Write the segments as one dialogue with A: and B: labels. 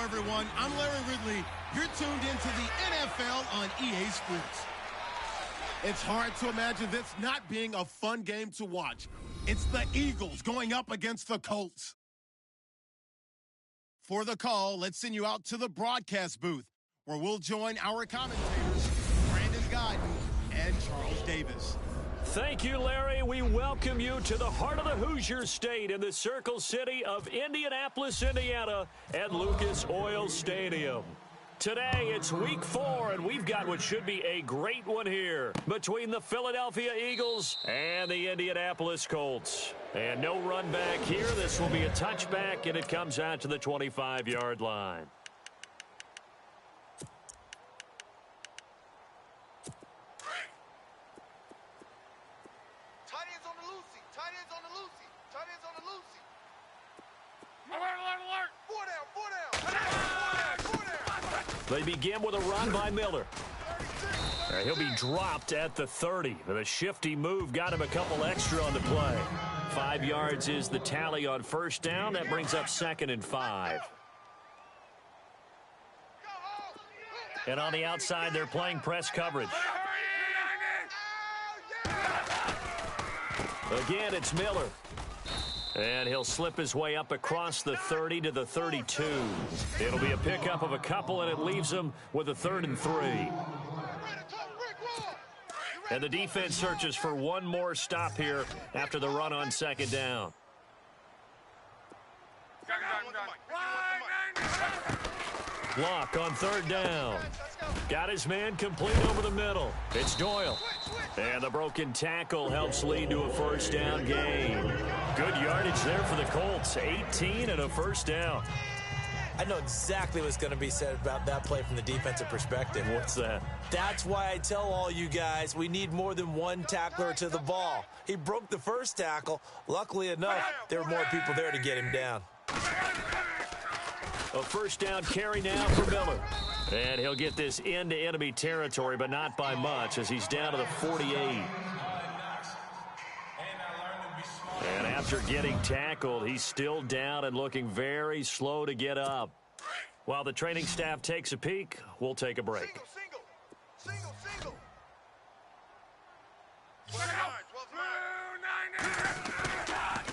A: everyone. I'm Larry Ridley. You're tuned into the NFL on EA Sports. It's hard to imagine this not being a fun game to watch. It's the Eagles going up against the Colts. For the call, let's send you out to the broadcast booth, where we'll join our commentators, Brandon Guyton and Charles Davis.
B: Thank you, Larry. We welcome you to the heart of the Hoosier State in the Circle City of Indianapolis, Indiana, at Lucas Oil Stadium. Today, it's week 4, and we've got what should be a great one here between the Philadelphia Eagles and the Indianapolis Colts. And no run back here. This will be a touchback, and it comes out to the 25-yard line. They begin with a run by Miller. He'll be dropped at the 30. The shifty move got him a couple extra on the play. 5 yards is the tally on first down. That brings up 2nd and 5. And on the outside, they're playing press coverage. Again, it's Miller. And he'll slip his way up across the 30 to the 32. It'll be a pickup of a couple, and it leaves him with a 3rd and 3. And the defense searches for one more stop here after the run on 2nd down. Block on 3rd down. Got his man complete over the middle. It's Doyle. And the broken tackle helps lead to a first down gain. Good yardage there for the Colts. 18 and a first down.
C: I know exactly what's going to be said about that play from the defensive perspective.
B: What's that?
C: That's why I tell all you guys we need more than one tackler to the ball. He broke the first tackle. Luckily enough, there were more people there to get him down.
B: A first down carry now for Miller. And he'll get this into enemy territory, but not by much, as he's down to the 48. And after getting tackled, he's still down and looking very slow to get up. While the training staff takes a peek, we'll take a break. Single.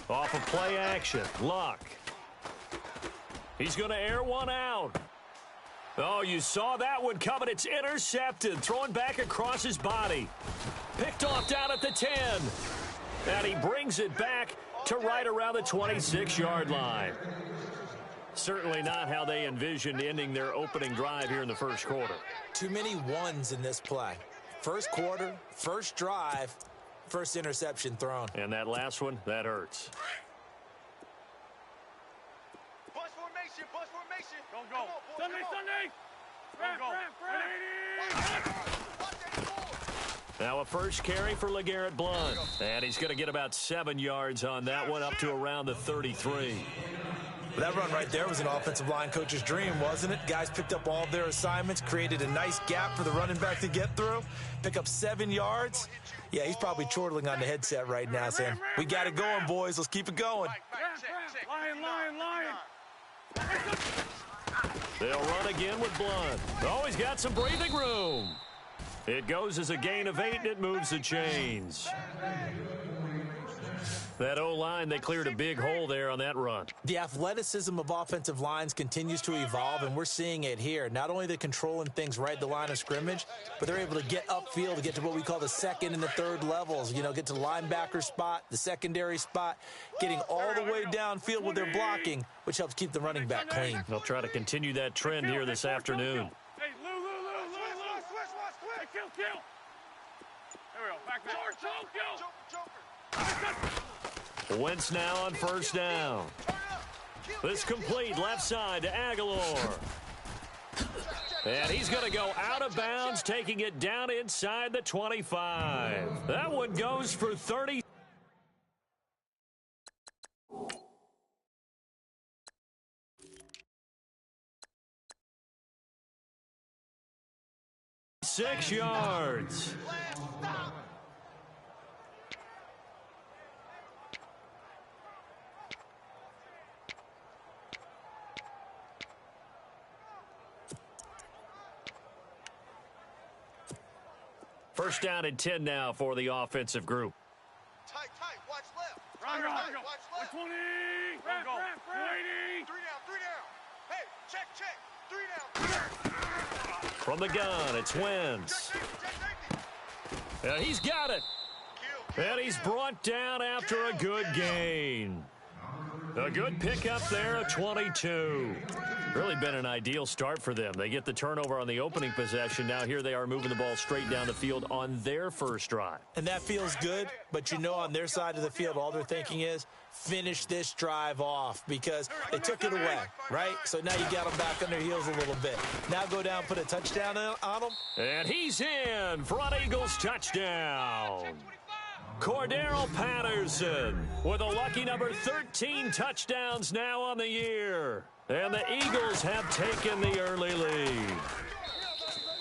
B: Off of play action, Luck. He's going to air one out. Oh, you saw that one coming. It's intercepted. Thrown back across his body. Picked off down at the 10. And he brings it back to right around the 26-yard line. Certainly not how they envisioned ending their opening drive here in the first quarter.
C: Too many ones in this play. First quarter, first drive, first interception thrown.
B: And that last one, that hurts.
D: Go. Sunday.
B: Now a first carry for LeGarrette Blount. And he's going to get about 7 yards on that one, up to around the 33.
C: That run right there was an offensive line coach's dream, wasn't it? Guys picked up all of their assignments, created a nice gap for the running back to get through, pick up 7 yards. Yeah, he's probably chortling on the headset right now saying, we got it going, boys. Let's keep it going.
D: Lion.
B: They'll run again with Blount. Oh, he's got some breathing room. It goes as a gain of 8, and it moves the chains. That O-line, they cleared a big hole there on that run.
C: The athleticism of offensive lines continues to evolve, and we're seeing it here. Not only they're controlling things right at the line of scrimmage, but they're able to get upfield to get to what we call the 2nd and the 3rd levels. You know, get to the linebacker spot, the secondary spot, getting all the way downfield with their blocking, which helps keep the running back clean.
B: They'll try to continue that trend here this afternoon.
D: Hey, Lou. Kill. There we go. Back there.
B: Wentz now on first down. This complete left side to Aguilar. And he's going to go out of bounds, taking it down inside the 25. That one goes for 30. Six yards. First down and 10 now for the offensive group.
E: Tight, watch left.
D: Round,
E: Tight,
D: go.
E: watch left.
D: 20.
E: Rap,
D: Go.
E: rap, rap.
D: 80.
E: 3 down. Hey, check. 3 down.
B: From the gun, it's Wentz. And he's got it. And he's brought down after a good gain. A good pickup there, a 22. Really been an ideal start for them. They get the turnover on the opening possession. Now here they are moving the ball straight down the field on their first drive.
C: And that feels good, but you know on their side of the field, all they're thinking is, finish this drive off because they took it away, right? So now you got them back on their heels a little bit. Now go down, put a touchdown on them.
B: And he's in. Front Eagles touchdown. Cordero Patterson with a lucky number 13 touchdowns now on the year. And the Eagles have taken the early lead.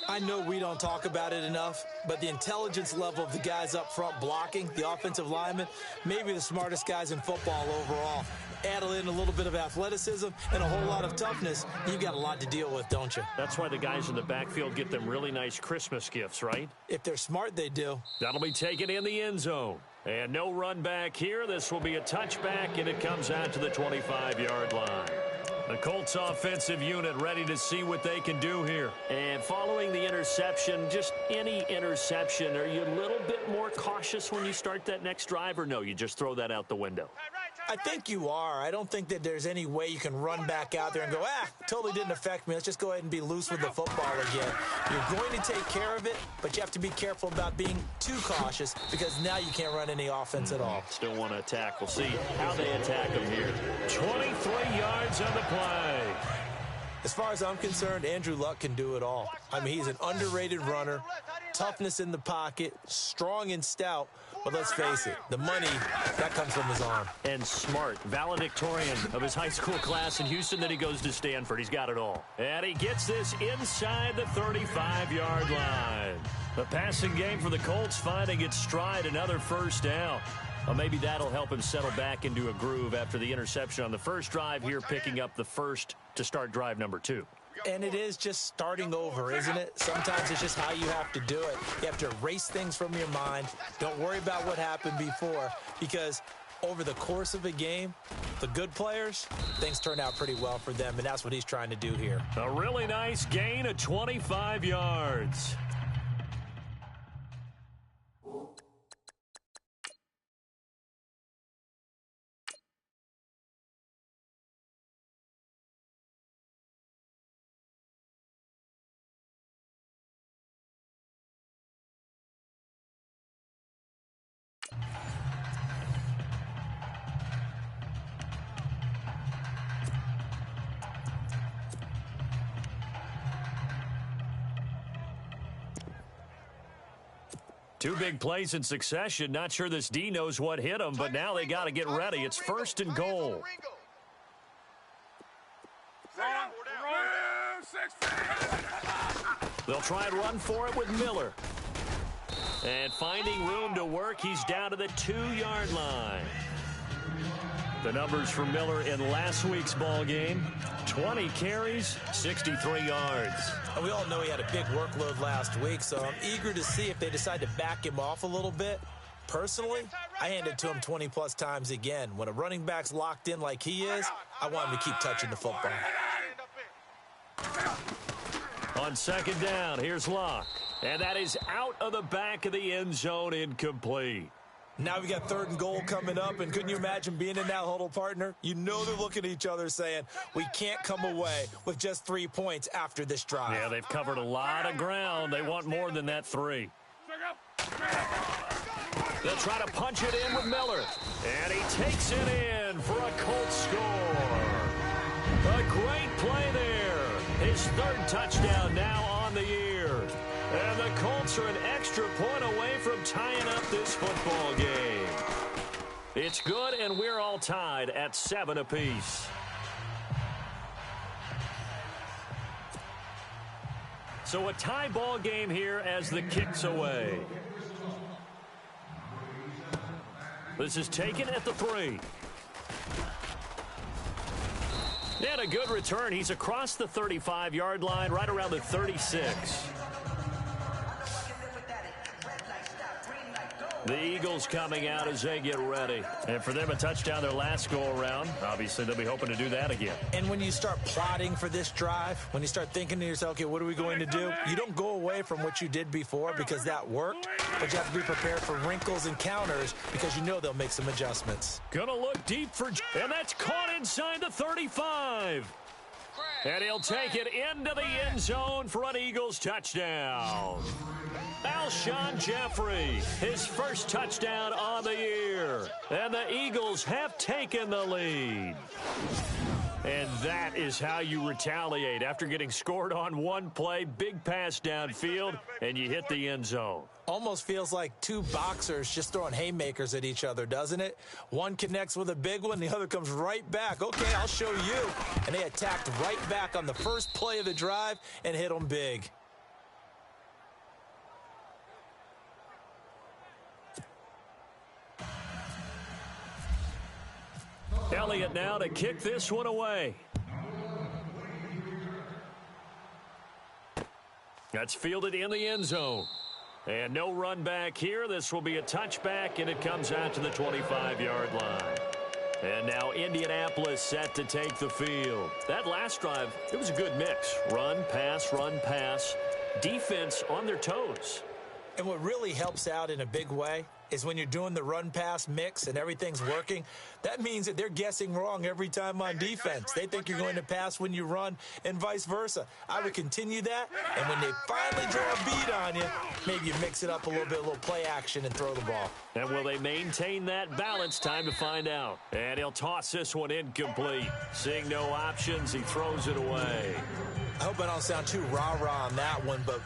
C: I know we don't talk about it enough, but the intelligence level of the guys up front blocking, the offensive linemen, maybe the smartest guys in football overall. Add in a little bit of athleticism and a whole lot of toughness, you've got a lot to deal with, don't you?
B: That's why the guys in the backfield get them really nice Christmas gifts, right?
C: If they're smart, they do.
B: That'll be taken in the end zone. And no run back here. This will be a touchback, and it comes out to the 25-yard line. The Colts offensive unit ready to see what they can do here. And following the interception, just any interception, are you a little bit more cautious when you start that next drive, or no, you just throw that out the window?
C: I think you are. I don't think that there's any way you can run back out there and go, totally didn't affect me. Let's just go ahead and be loose with the football again. You're going to take care of it, but you have to be careful about being too cautious because now you can't run any offense at all.
B: Still want to attack. We'll see how they attack them here. 23 yards on the play.
C: As far as I'm concerned, Andrew Luck can do it all. I mean, he's an underrated runner, toughness in the pocket, strong and stout. But let's face it, the money, that comes from his arm.
B: And smart, valedictorian of his high school class in Houston. Then he goes to Stanford. He's got it all. And he gets this inside the 35-yard line. The passing game for the Colts finding its stride, another first down. Well, maybe that'll help him settle back into a groove after the interception on the first drive here, picking up the first to start drive number 2.
C: And it is just starting over, isn't it? Sometimes it's just how you have to do it. You have to erase things from your mind. Don't worry about what happened before, because over the course of a game, the good players, things turn out pretty well for them, and that's what he's trying to do here.
B: A really nice gain of 25 yards. Two big plays in succession. Not sure this D knows what hit him, but now they got to get ready. It's first and goal. They'll try and run for it with Miller. And finding room to work, he's down to the 2-yard line. The numbers for Miller in last week's ball game: 20 carries, 63 yards.
C: And we all know he had a big workload last week, so I'm eager to see if they decide to back him off a little bit. Personally, I hand it to him 20-plus times again. When a running back's locked in like he is, I want him to keep touching the football.
B: On second down, here's Locke. And that is out of the back of the end zone, incomplete.
C: Now we got 3rd and goal coming up, and couldn't you imagine being in that huddle, partner? You know they're looking at each other saying, we can't come away with just 3 points after this drive.
B: Yeah, they've covered a lot of ground. They want more than that 3. They'll try to punch it in with Miller. And he takes it in for a Colts score. A great play there. His 3rd touchdown now on the year. And the Colts are an extra point away from tying up this football game. It's good, and we're all tied at 7 apiece. So a tie ball game here as the kick's away. This is taken at the 3. And a good return. He's across the 35-yard line, right around the 36. The Eagles coming out as they get ready. And for them, a touchdown their last go-around. Obviously, they'll be hoping to do that again.
C: And when you start plotting for this drive, when you start thinking to yourself, okay, what are we going to do? You don't go away from what you did before because that worked, but you have to be prepared for wrinkles and counters because you know they'll make some adjustments.
B: Gonna look deep for... And that's caught inside the 35. And he'll take it into the end zone for an Eagles touchdown. Alshon Jeffrey, his first touchdown on the year. And the Eagles have taken the lead. And that is how you retaliate after getting scored on one play, big pass downfield, and you hit the end zone.
C: Almost feels like two boxers just throwing haymakers at each other, doesn't it? One connects with a big one, the other comes right back. Okay, I'll show you. And they attacked right back on the first play of the drive and hit them big.
B: Elliott now to kick this one away. That's fielded in the end zone. And no run back here. This will be a touchback, and it comes out to the 25-yard line. And now Indianapolis set to take the field. That last drive, it was a good mix. Run, pass, defense on their toes.
C: And what really helps out in a big way is when you're doing the run-pass mix and everything's working, that means that they're guessing wrong every time on defense. They think you're going to pass when you run and vice versa. I would continue that, and when they finally draw a beat on you, maybe you mix it up a little play action and throw the ball.
B: And will they maintain that balance? Time to find out. And he'll toss this one incomplete. Seeing no options, he throws it away.
C: I hope I don't sound too rah-rah on that one, but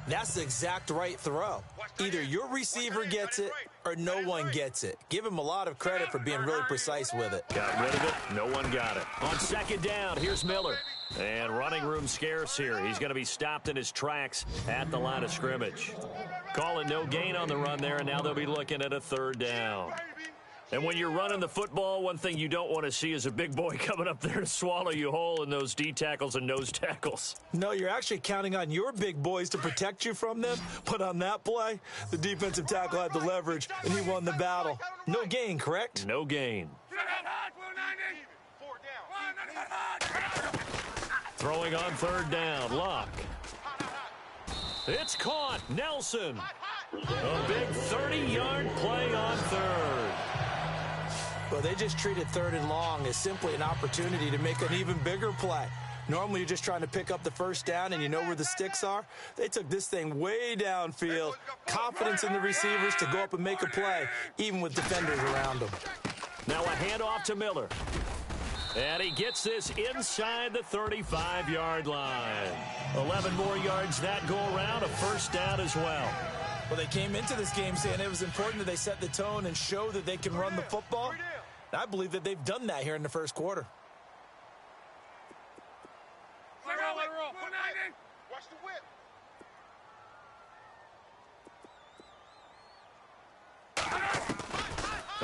C: that's the exact right throw. Either your receiver gets it or no one gets it. Give him a lot of credit for being really precise with it.
B: Got rid of it. No one got it. On second down, here's Miller. And running room scarce here. He's going to be stopped in his tracks at the line of scrimmage. Calling no gain on the run there, and now they'll be looking at a third down. And when you're running the football, one thing you don't want to see is a big boy coming up there to swallow you whole in those D tackles and nose tackles.
C: No, you're actually counting on your big boys to protect you from them. But on that play, the defensive tackle had the leverage, and he won the battle. No gain, correct?
B: No gain. Throwing on third down, Locke. It's caught. Nelson. A big 30-yard play on third.
C: Well, they just treated third and long as simply an opportunity to make an even bigger play. Normally, you're just trying to pick up the first down and you know where the sticks are. They took this thing way downfield. Confidence in the receivers to go up and make a play, even with defenders around them.
B: Now a handoff to Miller. And he gets this inside the 35-yard line. 11 more yards that go around, a first down as well.
C: Well, they came into this game saying it was important that they set the tone and show that they can run the football. I believe that they've done that here in the first quarter.
E: Watch the whip.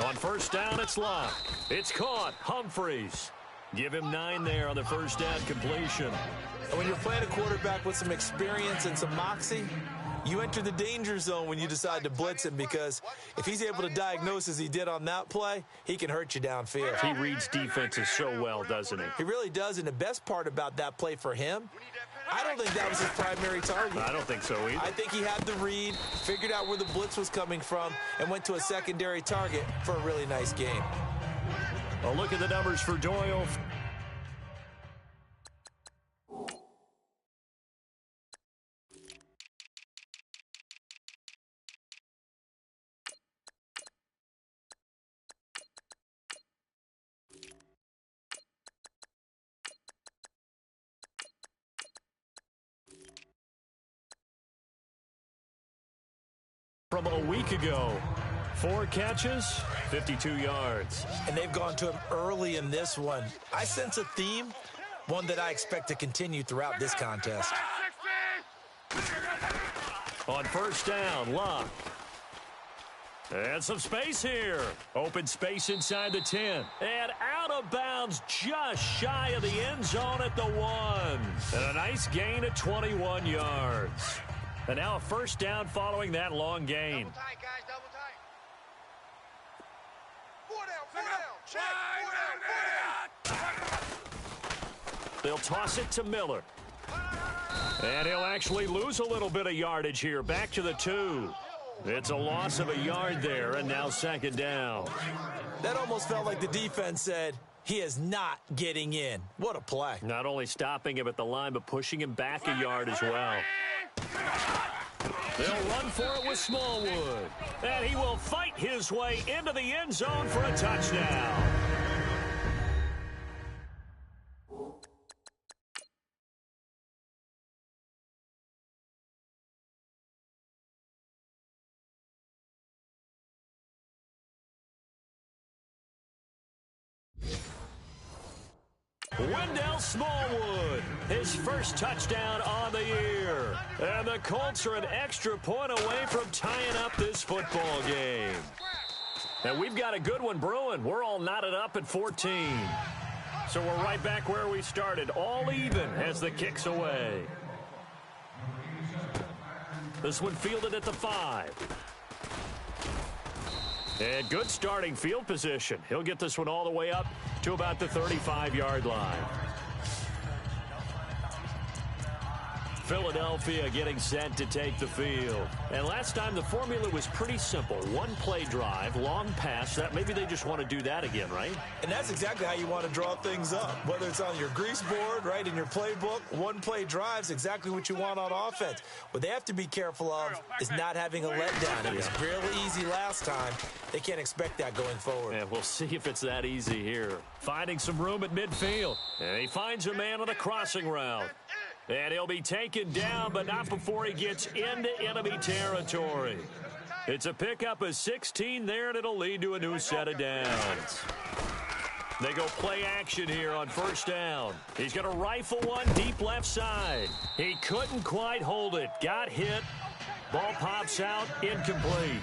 B: On first down, it's Locke. It's caught. Humphreys. Give him 9 there on the first down completion.
C: And when you're playing a quarterback with some experience and some moxie, you enter the danger zone when you decide to blitz him, because if he's able to diagnose as he did on that play, he can hurt you downfield.
B: He reads defenses so well, doesn't he?
C: He really does, and the best part about that play for him, I don't think that was his primary target.
B: I don't think so either.
C: I think he had the read, figured out where the blitz was coming from, and went to a secondary target for a really nice game.
B: A look at the numbers for Doyle. From a week ago, 4 catches, 52 yards.
C: And they've gone to him early in this one. I sense a theme, one that I expect to continue throughout this contest.
B: On first down, Locke. And some space here. Open space inside the 10. And out of bounds just shy of the end zone at the 1. And a nice gain of 21 yards. And now a first down following that long gain.
E: Double tight, guys, double tight. Check. 4 down.
B: They'll toss it to Miller. And he'll actually lose a little bit of yardage here. Back to the 2. It's a loss of a yard there, and now second down.
C: That almost felt like the defense said, he is not getting in. What a play.
B: Not only stopping him at the line, but pushing him back a yard as well. They'll run for it with Smallwood. And he will fight his way into the end zone for a touchdown. Wendell Smallwood, his first touchdown on the year. And the Colts are an extra point away from tying up this football game. And we've got a good one brewing. We're all knotted up at 14. So we're right back where we started, all even as the kick's away. This one fielded at the 5. And good starting field position. He'll get this one all the way up to about the 35-yard line. Philadelphia getting set to take the field. And last time the formula was pretty simple. One play drive, long pass. That maybe they just want to do that again, right?
C: And that's exactly how you want to draw things up. Whether it's on your grease board, right, in your playbook, one play drive's exactly what you want on offense. What they have to be careful of is not having a letdown. It was really easy last time. They can't expect that going forward.
B: And we'll see if it's that easy here. Finding some room at midfield. And he finds a man on a crossing route. And he'll be taken down, but not before he gets into enemy territory. It's a pickup of 16 there, and it'll lead to a new set of downs. They go play action here on first down. He's going to rifle one deep left side. He couldn't quite hold it. Got hit. Ball pops out. Incomplete.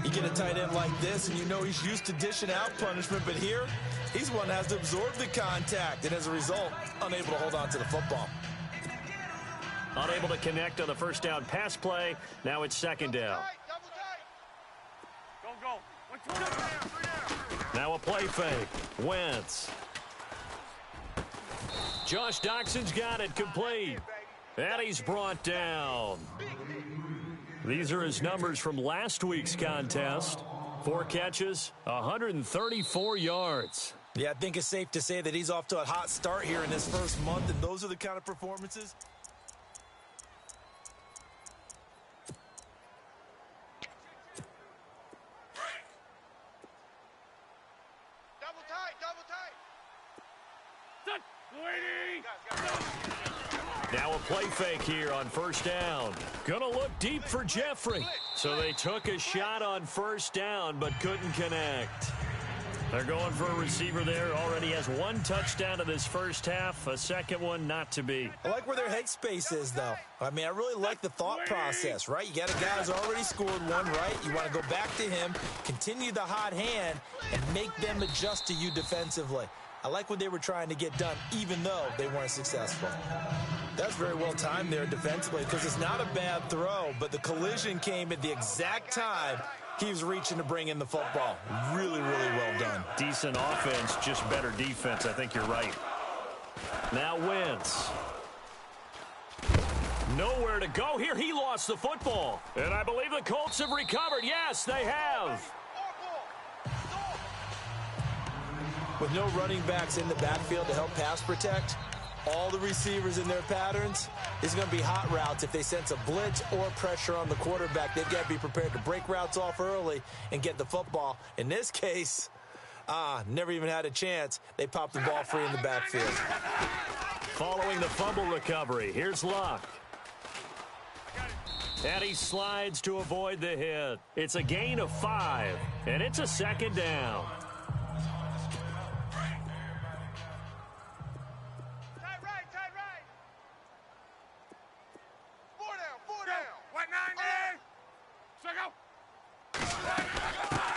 C: You get a tight end like this, and you know he's used to dishing out punishment, but here, he's one that has to absorb the contact, and as a result, unable to hold on to the football.
B: Unable to connect on the first down pass play. Now it's second down.
D: Go.
B: Now a play fake. Wentz. Josh Doxson's got it complete. And he's brought down. These are his numbers from last week's contest. 4 catches, 134 yards.
C: Yeah, I think it's safe to say that he's off to a hot start here in this first month, and those are the kind of performances.
E: Double tight.
B: Now a play fake here on first down. Gonna look deep for Jeffrey. So they took a shot on first down but couldn't connect. They're going for a receiver there. Already has 1 touchdown in this first half. A second one not to be.
C: I like where their headspace is, though. I mean, I really like the thought process, right? You got a guy who's already scored one, right? You want to go back to him, continue the hot hand, and make them adjust to you defensively. I like what they were trying to get done, even though they weren't successful. That's very well timed there defensively because it's not a bad throw, but the collision came at the exact time he was reaching to bring in the football. Really, really well done.
B: Decent offense, just better defense. I think you're right. Now Wentz. Nowhere to go here. He lost the football. And I believe the Colts have recovered. Yes, they have.
C: With no running backs in the backfield to help pass protect, all the receivers in their patterns, it's going to be hot routes. If they sense a blitz or pressure on the quarterback, they've got to be prepared to break routes off early and get the football. In this case, never even had a chance. They popped the ball free in the backfield.
B: Following the fumble recovery, here's Luck. And he slides to avoid the hit. It's a gain of 5, and it's a second down.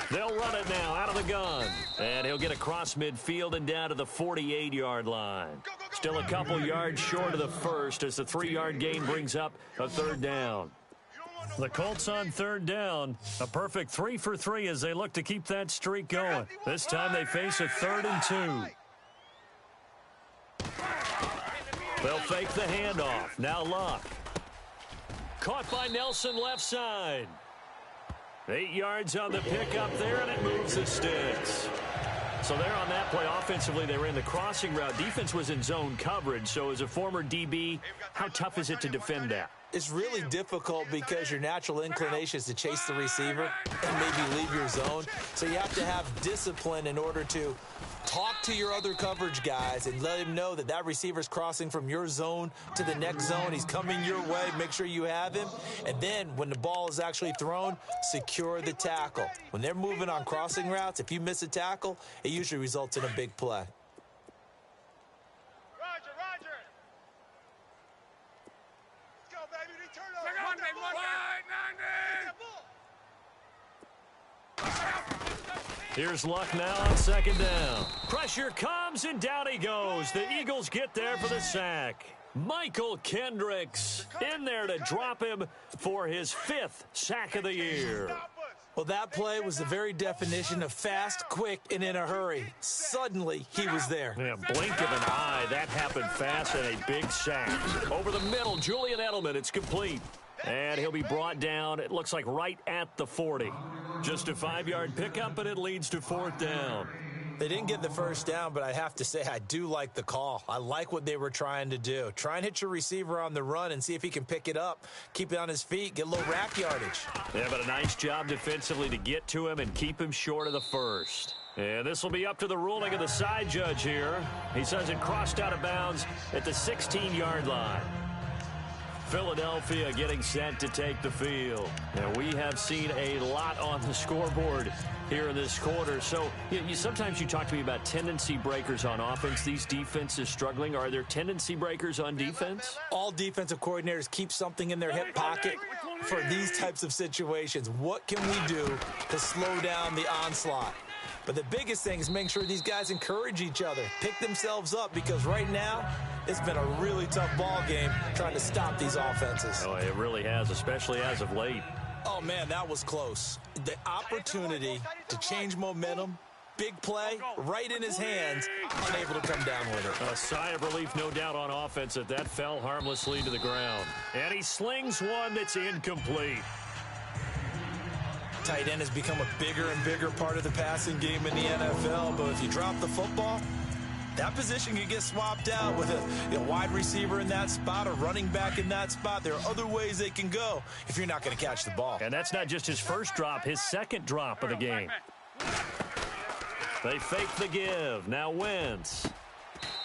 B: They'll run it now out of the gun. And he'll get across midfield and down to the 48-yard line. Still a couple yards short of the first as the 3-yard gain brings up a third down. The Colts on third down. A perfect 3 for 3 as they look to keep that streak going. This time they face a 3rd and 2. They'll fake the handoff. Now Luck. Caught by Nelson left side. 8 yards on the pickup there, and it moves the sticks. So there on that play, offensively, they ran the crossing route. Defense was in zone coverage. So as a former DB, how tough is it to defend that?
C: It's really difficult because your natural inclination is to chase the receiver and maybe leave your zone. So you have to have discipline in order to talk to your other coverage guys and let him know that that receiver's crossing from your zone to the next zone. He's coming your way. Make sure you have him. And then when the ball is actually thrown, secure the tackle. When they're moving on crossing routes, if you miss a tackle, it usually results in a big play.
B: Here's Luck now on 2nd down. Pressure comes, and down he goes. The Eagles get there for the sack. Michael Kendricks in there to drop him for his 5th sack of the year.
C: Well, that play was the very definition of fast, quick, and in a hurry. Suddenly, he was there.
B: Yeah, blink of an eye. That happened fast, and a big sack. Over the middle, Julian Edelman. It's complete. And he'll be brought down, it looks like, right at the 40. Just a 5-yard pickup, and it leads to 4th down.
C: They didn't get the first down, but I have to say I do like the call. I like what they were trying to do. Try and hit your receiver on the run and see if he can pick it up, keep it on his feet, get a little rack yardage.
B: Yeah, but a nice job defensively to get to him and keep him short of the first. And this will be up to the ruling of the side judge here. He says it crossed out of bounds at the 16-yard line. Philadelphia getting set to take the field. And we have seen a lot on the scoreboard here in this quarter. So sometimes you talk to me about tendency breakers on offense. These defenses struggling. Are there tendency breakers on defense?
C: All defensive coordinators keep something in their hip pocket for these types of situations. What can we do to slow down the onslaught? But the biggest thing is making sure these guys encourage each other, pick themselves up, because right now it's been a really tough ball game trying to stop these offenses.
B: Oh, it really has, especially as of late.
C: Oh, man, that was close. The opportunity to change momentum, big play, right in his hands, unable to come down with it.
B: A sigh of relief, no doubt, on offense that fell harmlessly to the ground. And he slings one that's incomplete.
C: Tight end has become a bigger and bigger part of the passing game in the NFL, but if you drop the football, that position can get swapped out with a wide receiver in that spot, a running back in that spot. There are other ways they can go if you're not going to catch the ball.
B: And that's not just his first drop, his 2nd drop of the game. They fake the give. Now Wentz.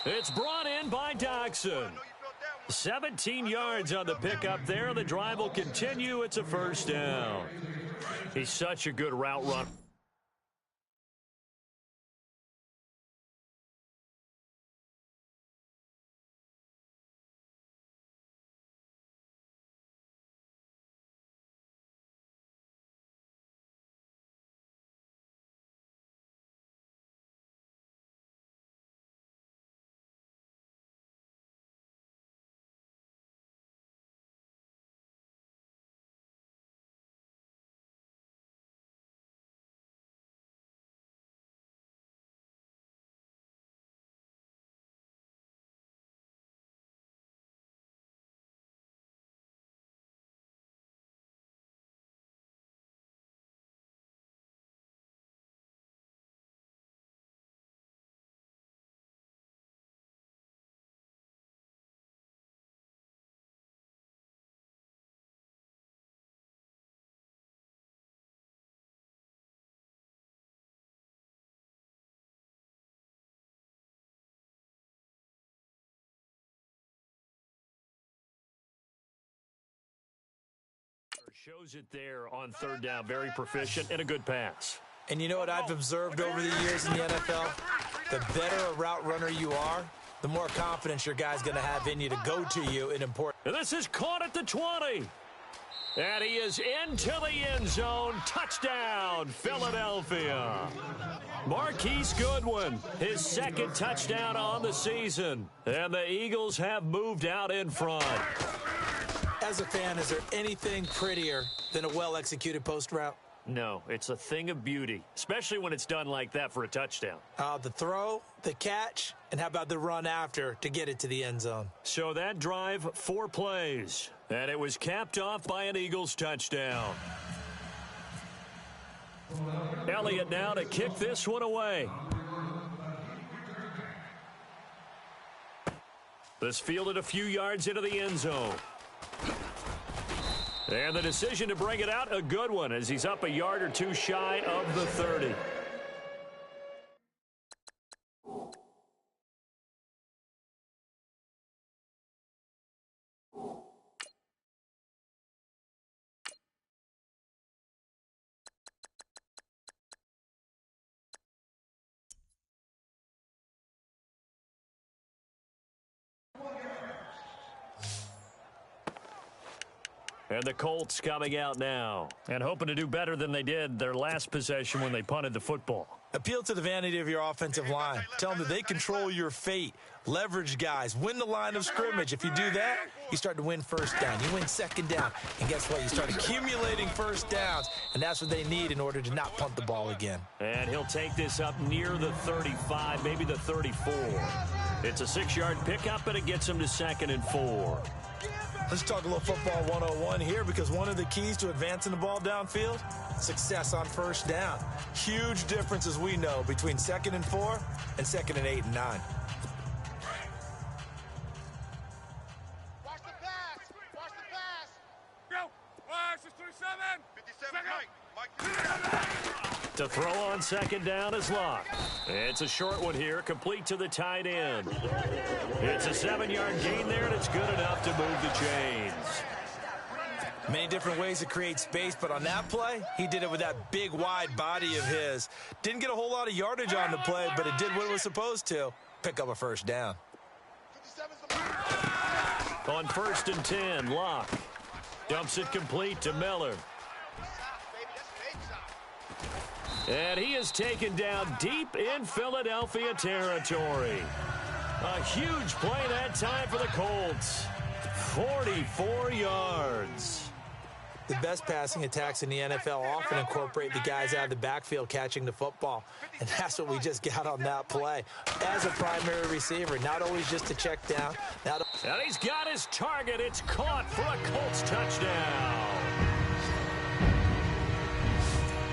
B: It's brought in by Doxson. 17 yards on the pickup there. The drive will continue. It's a 1st down. He's such a good route runner. Shows it there on 3rd down. Very proficient and a good pass.
C: And you know what I've observed over the years in the NFL? The better a route runner you are, the more confidence your guy's going to have in you to go to you in important.
B: And this is caught at the 20. And he is into the end zone. Touchdown, Philadelphia. Marquise Goodwin, his 2nd touchdown on the season. And the Eagles have moved out in front.
C: As a fan, is there anything prettier than a well-executed post route?
B: No, it's a thing of beauty, especially when it's done like that for a touchdown.
C: The throw, the catch, and how about the run after to get it to the end zone?
B: So that drive, 4 plays, and it was capped off by an Eagles touchdown. Elliott now to kick this one away. This fielded a few yards into the end zone. And the decision to bring it out, a good one, as he's up a yard or two shy of the 30. And the Colts coming out now and hoping to do better than they did their last possession when they punted the football.
C: Appeal to the vanity of your offensive line. Tell them that they control your fate. Leverage guys. Win the line of scrimmage. If you do that, you start to win first down. You win second down. And guess what? You start accumulating first downs. And that's what they need in order to not punt the ball again. And
B: he'll take this up near the 35, maybe the 34. It's a 6-yard pickup, and it gets him to 2nd and 4.
C: Let's talk a little football 101 here, because one of the keys to advancing the ball downfield, success on first down. Huge difference, as we know, between 2nd and 4 and 2nd and 8 and 9.
E: Watch the pass. Watch the pass. Go. Watch the 27. 57, Mike.
B: To throw on 2nd down is Locke. It's a short one here, complete to the tight end. It's a 7-yard gain there, and it's good enough to move the chains.
C: Many different ways to create space, but on that play, he did it with that big, wide body of his. Didn't get a whole lot of yardage on the play, but it did what it was supposed to, pick up a first down.
B: On 1st and 10, Locke dumps it complete to Miller. And he is taken down deep in Philadelphia territory. A huge play that time for the Colts. 44 yards.
C: The best passing attacks in the NFL often incorporate the guys out of the backfield catching the football. And that's what we just got on that play. As a primary receiver, not always just to check down.
B: And he's got his target. It's caught for a Colts touchdown.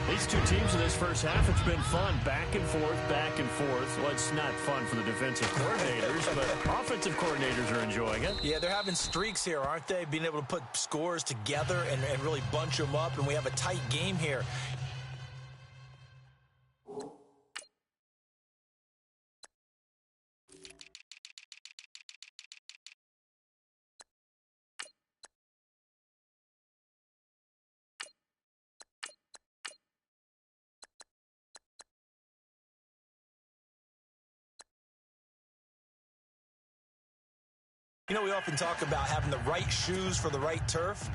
B: These two teams in this first half, it's been fun. Back and forth, back and forth. Well, it's not fun for the defensive coordinators, but offensive coordinators are enjoying it.
C: Yeah, they're having streaks here, aren't they? Being able to put scores together and really bunch them up, and we have a tight game here. You know, we often talk about having the right shoes for the right turf.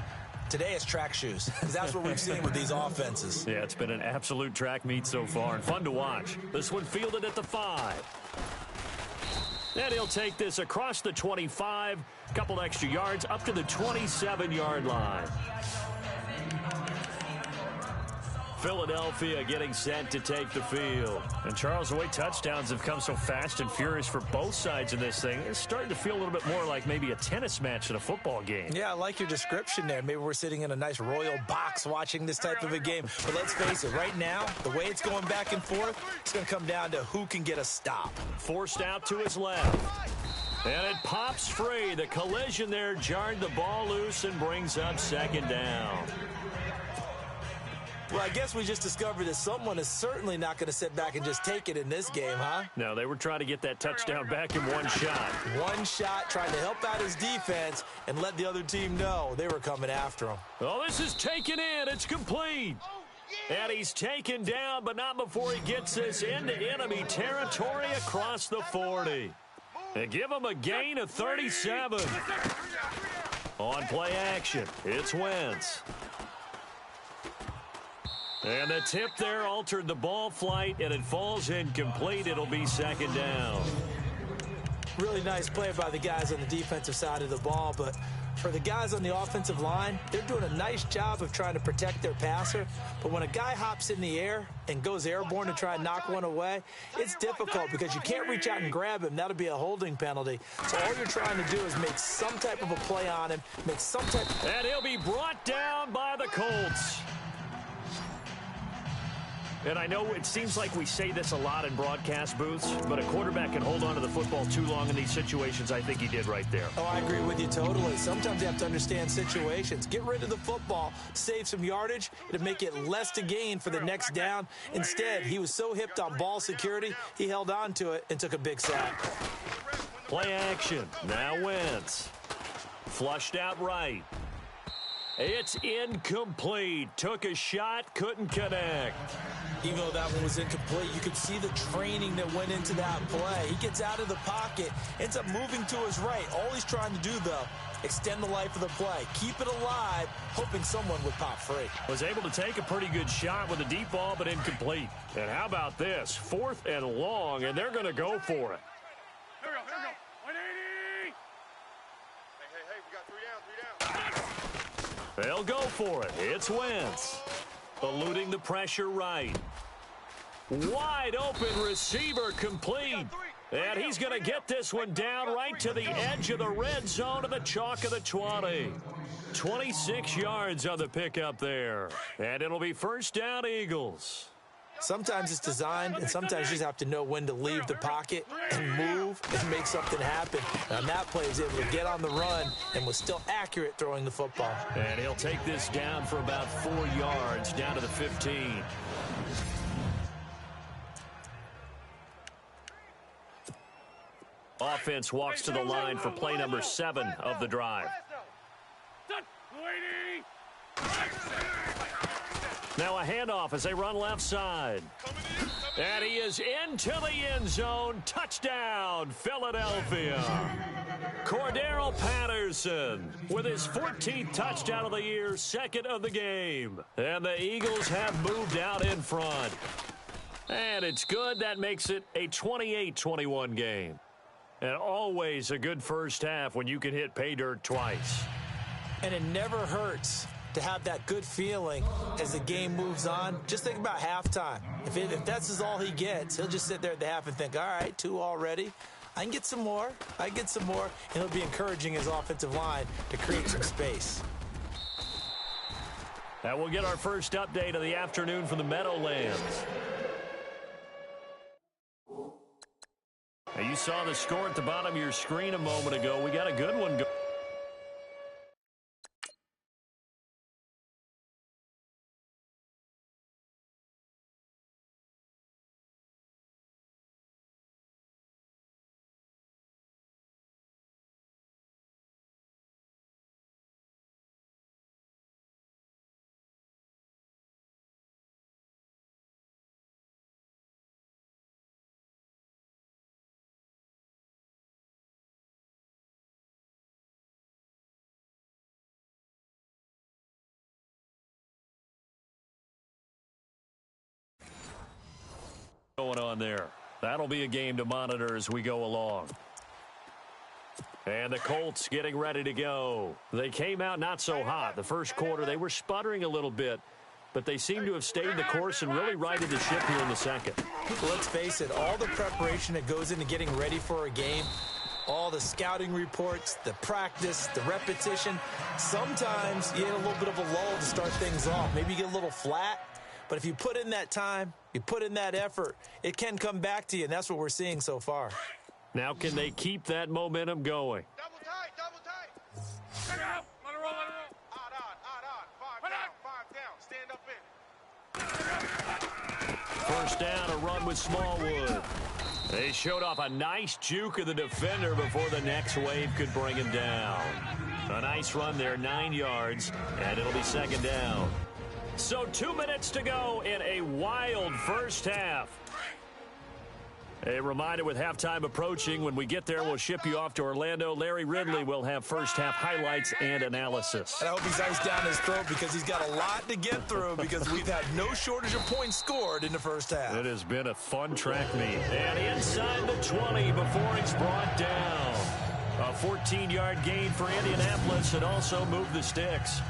C: Today it's track shoes, because that's what we've seen with these offenses.
B: Yeah, it's been an absolute track meet so far, and fun to watch. This one fielded at the 5. And he'll take this across the 25, a couple extra yards, up to the 27-yard line. Philadelphia getting set to take the field. And Charles, the way touchdowns have come so fast and furious for both sides in this thing, it's starting to feel a little bit more like maybe a tennis match in a football game.
C: Yeah, I like your description there. Maybe we're sitting in a nice royal box watching this type of a game. But let's face it, right now, the way it's going back and forth, it's going to come down to who can get a stop.
B: Forced out to his left. And it pops free. The collision there jarred the ball loose and brings up 2nd down.
C: Well, I guess we just discovered that someone is certainly not going to sit back and just take it in this game, huh?
B: No, they were trying to get that touchdown back in one shot.
C: One shot, trying to help out his defense and let the other team know they were coming after him.
B: Oh, this is taken in. It's complete. And he's taken down, but not before he gets this into enemy territory across the 40. They give him a gain of 37. On play action, it's Wentz. And the tip there altered the ball flight, and it falls incomplete. It'll be 2nd down.
C: Really nice play by the guys on the defensive side of the ball, but For the guys on the offensive line, they're doing a nice job of trying to protect their passer, but when a guy hops in the air and goes airborne to try and knock one away, it's difficult because you can't reach out and grab him. That'll be a holding penalty. So all you're trying to do is make some type of a play on him, make some type...
B: And he'll be brought down by the Colts. And I know it seems like we say this a lot in broadcast booths, but a quarterback can hold on to the football too long in these situations. I think he did right there.
C: Oh, I agree with you totally. Sometimes you have to understand situations. Get rid of the football, save some yardage. It'll make it less to gain for the next down. Instead, he was so hipped on ball security, he held on to it and took a big sack.
B: Play action. Now Wentz. Flushed out right. It's incomplete. Took a shot, couldn't connect.
C: Even though that one was incomplete, you could see the training that went into that play. He gets out of the pocket, ends up moving to his right. All he's trying to do, though, extend the life of the play. Keep it alive, hoping someone would pop free.
B: Was able to take a pretty good shot with a deep ball, but incomplete. And how about this? 4th and long, and they're going to go for it.
D: Here we go. 180.
E: Hey, we got 3 down.
B: They'll go for it. It's Wentz. Eluding the pressure right. Wide open receiver complete. And he's going to get this one down right to the edge of the red zone to the chalk of the 20. 26 yards on the pickup there. And it'll be first down Eagles.
C: Sometimes it's designed, and sometimes you just have to know when to leave the pocket and move and make something happen. And on that play, he was able to get on the run and was still accurate throwing the football.
B: And he'll take this down for about 4 yards, down to the 15. Offense walks to the line for play number 7 of the drive. Now a handoff as they run left side. And he is into the end zone. Touchdown, Philadelphia. Cordero Patterson with his 14th touchdown of the year, 2nd of the game. And the Eagles have moved out in front. And it's good. That makes it a 28-21 game. And always a good first half when you can hit pay dirt twice.
C: And it never hurts to have that good feeling as the game moves on. Just think about halftime. If that's all he gets, he'll just sit there at the half and think, all right, 2 already. I can get some more. I can get some more. And he'll be encouraging his offensive line to create some space.
B: And we'll get our first update of the afternoon from the Meadowlands. Now you saw the score at the bottom of your screen a moment ago. We got a good one going. Going on there. That'll be a game to monitor as we go along. And the Colts getting ready to go. They came out not so hot. The first quarter, they were sputtering a little bit, but they seem to have stayed the course and really righted the ship here in the second.
C: Let's face it, all the preparation that goes into getting ready for a game, all the scouting reports, the practice, the repetition, sometimes you get a little bit of a lull to start things off. Maybe you get a little flat. But if you put in that time, you put in that effort, it can come back to you, and that's what we're seeing so far.
B: Now can they keep that momentum going?
E: Double tight, double tight.
D: Let it roll, let it roll.
E: Odd. Stand up in.
B: First down, a run with Smallwood. They showed off a nice juke of the defender before the next wave could bring him down. A nice run there, 9 yards, and it'll be second down. So 2 minutes to go in a wild first half. A reminder with halftime approaching, when we get there, we'll ship you off to Orlando. Larry Ridley will have first half highlights and analysis.
C: And I hope he's iced down his throat because he's got a lot to get through because we've had no shortage of points scored in the first half.
B: It has been a fun track meet. And inside the 20 before he's brought down. A 14-yard gain for Indianapolis and also moved the sticks.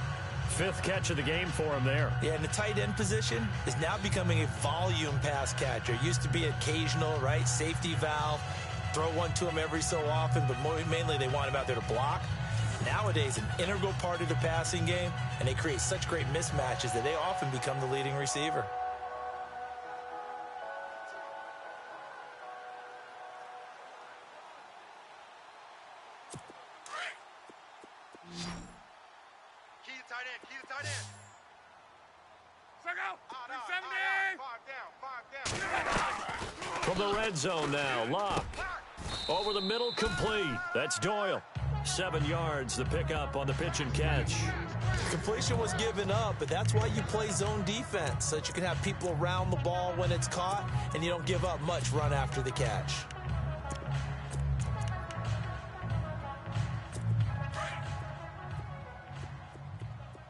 B: 5th catch of the game for him there.
C: Yeah, and the tight end position is now becoming a volume pass catcher. Used to be occasional, right? Safety valve. Throw one to him every so often, but mainly they want him out there to block. Nowadays, an integral part of the passing game, and they create such great mismatches that they often become the leading receiver.
E: Key to tight end. Key to tight end.
D: Second out. 370.
E: 5 down.
B: From the red zone now, Locke. Over the middle, complete. That's Doyle. 7 yards, the pickup on the pitch and catch.
C: Completion was given up, but that's why you play zone defense, so that you can have people around the ball when it's caught, and you don't give up much run after the catch.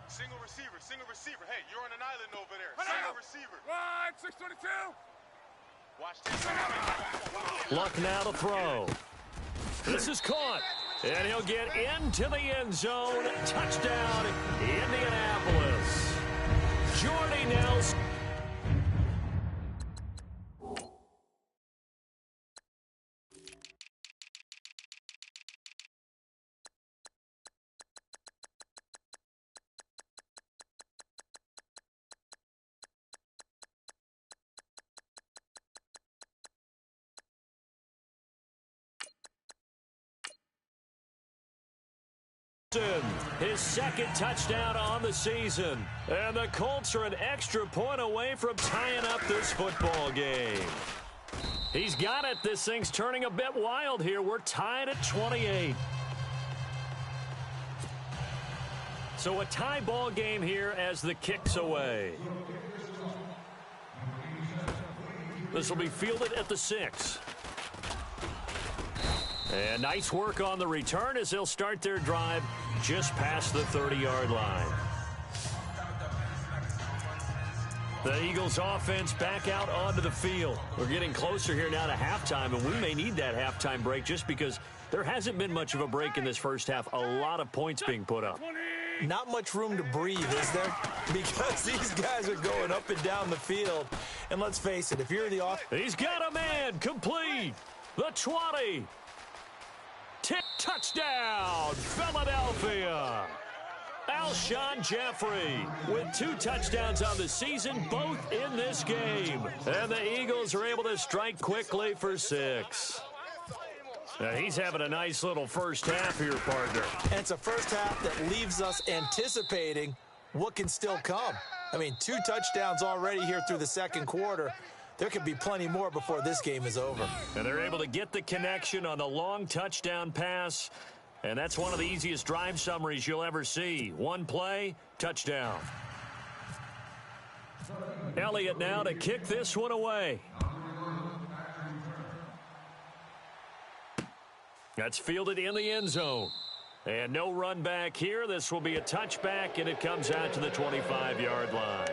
E: Single receiver. Single receiver. Hey, you're on an island over there. Single receiver.
D: Wide, 622.
E: Watch this.
B: Luck now to throw. This is caught. And he'll get into the end zone. Touchdown, Indianapolis. Jordy Nelson. His 2nd touchdown on the season. And the Colts are an extra point away from tying up this football game. He's got it. This thing's turning a bit wild here. We're tied at 28. So a tie ball game here as the kick's away. This will be fielded at the 6. And nice work on the return as they'll start their drive just past the 30-yard line. The Eagles offense back out onto the field. We're getting closer here now to halftime, and we may need that halftime break just because there hasn't been much of a break in this first half. A lot of points being put up.
C: Not much room to breathe, is there? Because these guys are going up and down the field. And let's face it, if you're the
B: He's got a man, complete. The 20. Touchdown, Philadelphia. Alshon Jeffrey with 2 touchdowns on the season, both in this game. And the Eagles are able to strike quickly for 6. Now he's having a nice little first half here, partner.
C: And it's a first half that leaves us anticipating what can still come. I mean, 2 touchdowns already here through the second quarter. There could be plenty more before this game is over.
B: And they're able to get the connection on the long touchdown pass. And that's one of the easiest drive summaries you'll ever see. 1 play, touchdown. Elliott now to kick this one away. That's fielded in the end zone. And no run back here. This will be a touchback, and it comes out to the 25-yard line.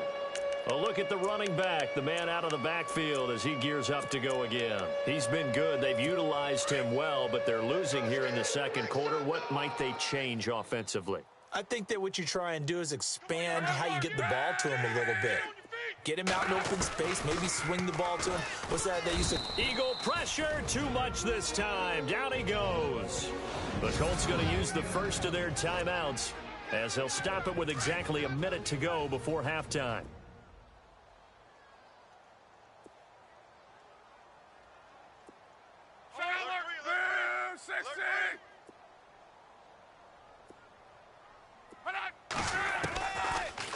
B: A look at the running back, the man out of the backfield as he gears up to go again. He's been good. They've utilized him well, but they're losing here in the second quarter. What might they change offensively?
C: I think that what you try and do is expand how you get the ball to him a little bit. Get him out in open space, maybe swing the ball to him. What's that they used to...
B: Eagle pressure, too much this time. Down he goes. The Colts going to use the first of their timeouts as they'll stop it with exactly a minute to go before halftime.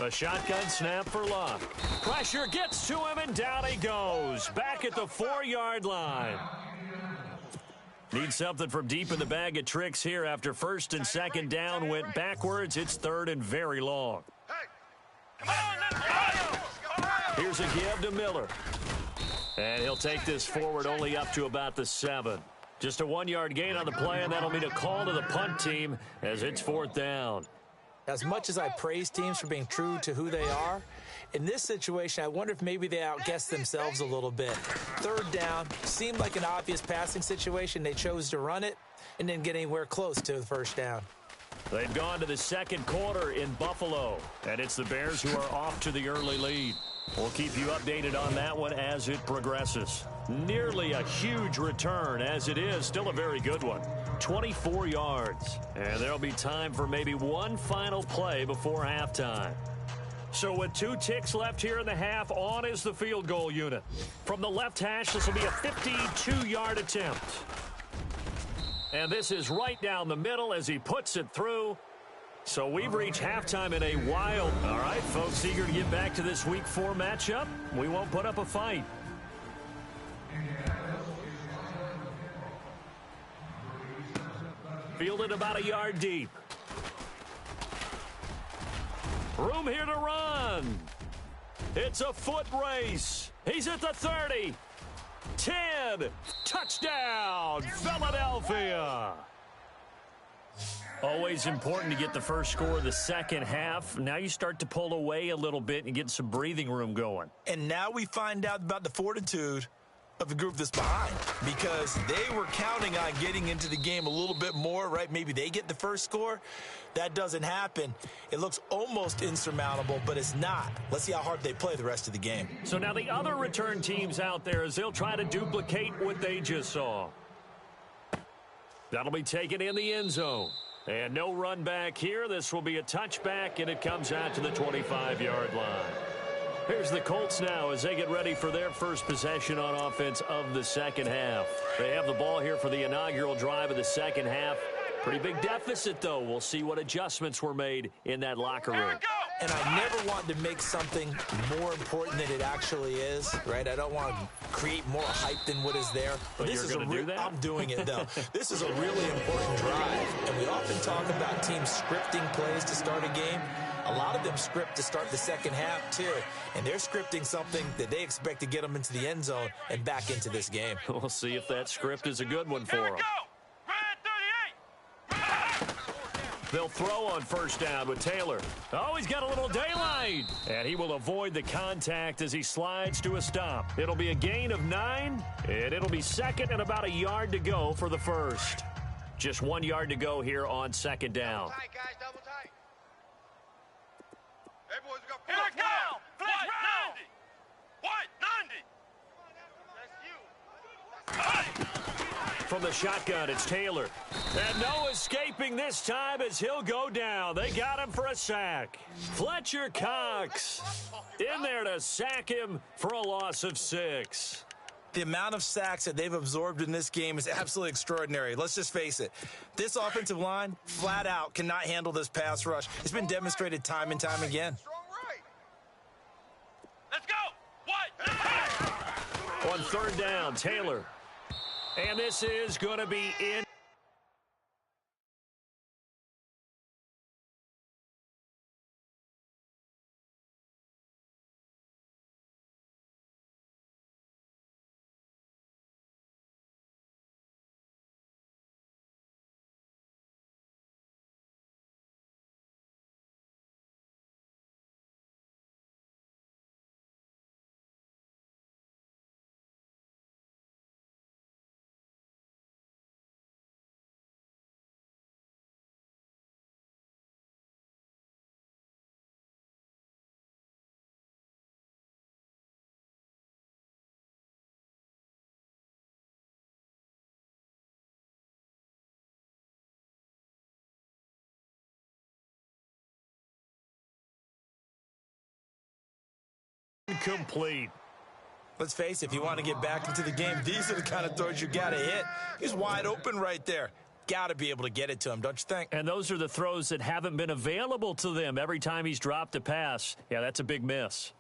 B: A shotgun snap for Luck. Pressure gets to him, and down he goes. Back at the 4-yard line. Need something from deep in the bag of tricks here after 1st and 2nd down went backwards. It's 3rd and very long. Here's a give to Miller. And he'll take this forward only up to about the 7. Just a 1-yard gain on the play, and that'll mean a call to the punt team as it's 4th down.
C: As much as I praise teams for being true to who they are, In this situation, I wonder if maybe they outguessed themselves a little bit. Third down, seemed like an obvious passing situation. They chose to run it and didn't get anywhere close to the first down.
B: They've gone to the second quarter in Buffalo, and it's the Bears who are off to the early lead. We'll keep you updated on that one as it progresses. Nearly a huge return, as it is still a very good one. 24 yards, and there'll be time for maybe one final play before halftime. So with 2 ticks left here in the half, on is the field goal unit. From the left hash, this will be a 52-yard attempt. And this is right down the middle as he puts it through. So we've reached halftime in a while. All right, folks, eager to get back to this Week 4 matchup. We won't put up a fight. Fielded about a yard deep. Room here to run. It's a foot race. He's at the 30. 10. Touchdown, Philadelphia. Always important to get the first score of the second half. Now you start to pull away a little bit and get some breathing room going.
C: And now we find out about the fortitude of the group that's behind, because they were counting on getting into the game a little bit more, right? Maybe they get the first score. That doesn't happen. It looks almost insurmountable, but it's not. Let's see how hard they play the rest of the game.
B: So now the other return teams out there, as they'll try to duplicate what they just saw. That'll be taken in the end zone. And no run back here. This will be a touchback, and it comes out to the 25-yard line. Here's the Colts now as they get ready for their first possession on offense of the second half. They have the ball here for the inaugural drive of the second half. Pretty big deficit, though. We'll see what adjustments were made in that locker room.
C: And I never want to make something more important than it actually is, right? I don't want to create more hype than what is there.
B: But you're going to do that?
C: I'm doing it, though. This is a really important drive. And we often talk about teams scripting plays to start a game. A lot of them script to start the second half, too. And they're scripting something that they expect to get them into the end zone and back into this game.
B: We'll see if that script is a good one for them. They'll throw on first down with Taylor. Oh, he's got a little daylight. And he will avoid the contact as he slides to a stop. It'll be a gain of 9, and it'll be second and about a yard to go for the first. Just 1 yard to go here on second down.
E: Double tight, guys, double tight. Hey, boys, we got
D: Here I go! Flash round!
E: What? 90! That's you.
B: From the shotgun, it's Taylor. And no escaping this time as he'll go down. They got him for a sack. Fletcher Cox in there to sack him for a loss of 6.
C: The amount of sacks that they've absorbed in this game is absolutely extraordinary. Let's just face it. This offensive line, flat out, cannot handle this pass rush. It's been demonstrated time and time again.
E: Strong right.
D: Let's go! What?
B: On third down, Taylor. And this is going to be in. Complete.
C: Let's face it, if you want to get back into the game, these are the kind of throws you got to hit. He's wide open right there. Got to be able to get it to him, don't you think?
B: And those are the throws that haven't been available to them every time he's dropped a pass. Yeah, that's a big miss.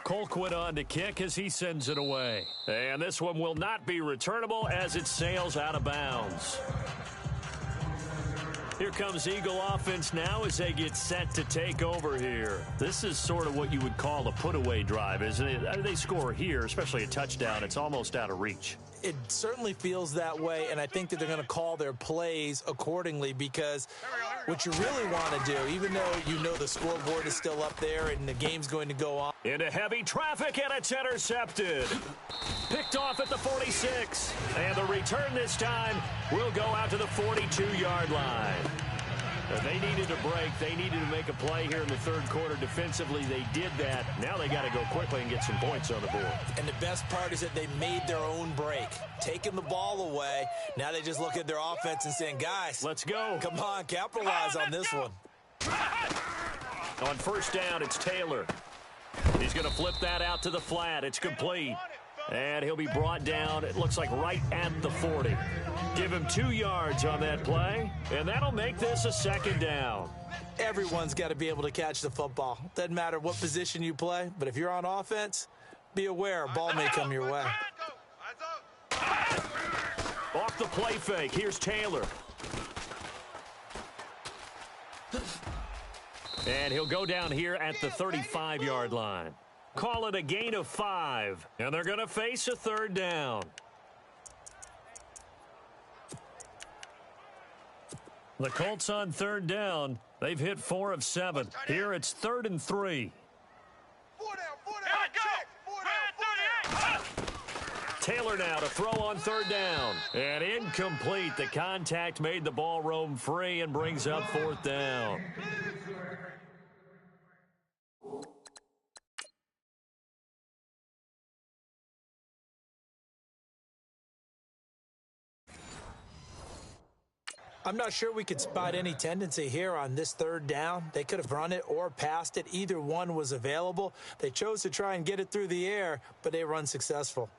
B: Colquitt on to kick as he sends it away. And this one will not be returnable as it sails out of bounds. Here comes Eagle offense now as they get set to take over here. This is sort of what you would call a put-away drive, isn't it? They score here, especially a touchdown. It's almost out of reach.
C: It certainly feels that way, and I think that they're going to call their plays accordingly, because what you really want to do, even though you know the scoreboard is still up there and the game's going to go on.
B: Into heavy traffic, and it's intercepted. Picked off at the 46. And the return this time will go out to the 42-yard line. They needed a break. They needed to make a play here in the third quarter. Defensively, they did that. Now they got to go quickly and get some points on the board.
C: And the best part is that they made their own break, taking the ball away. Now they just look at their offense and saying, guys,
B: let's go.
C: Come on, capitalize on this one.
B: On first down, it's Taylor. He's going to flip that out to the flat. It's complete. And he'll be brought down, it looks like, right at the 40. Give him 2 yards on that play, and that'll make this a second down.
C: Everyone's got to be able to catch the football. Doesn't matter what position you play, but if you're on offense, be aware a ball may come your way.
B: Off the play fake, here's Taylor. And he'll go down here at the 35-yard line. Call it a gain of 5, and they're going to face a third down. The Colts on third down. They've hit 4 of 7. Here it's 3rd and 3.
E: 4 down, check.
B: Taylor now to throw on third down. And incomplete. The contact made the ball roam free and brings up 4th down.
C: I'm not sure we could spot any tendency here on this third down. They could have run it or passed it. Either one was available. They chose to try and get it through the air, but they were unsuccessful.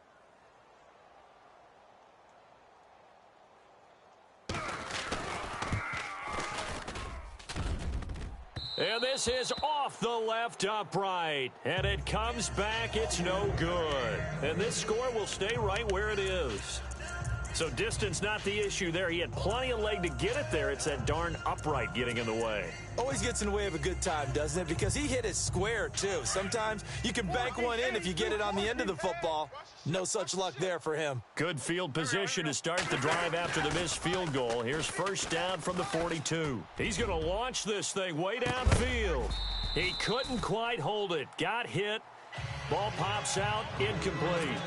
B: And this is off the left upright. And it comes back. It's no good. And this score will stay right where it is. So distance not the issue there. He had plenty of leg to get it there. It's that darn upright getting in the way.
C: Always gets in the way of a good time, doesn't it? Because he hit it square, too. Sometimes you can bank one in if you get it on the end of the football. No such luck there for him.
B: Good field position to start the drive after the missed field goal. Here's first down from the 42. He's going to launch this thing way downfield. He couldn't quite hold it. Got hit. Ball pops out. Incomplete.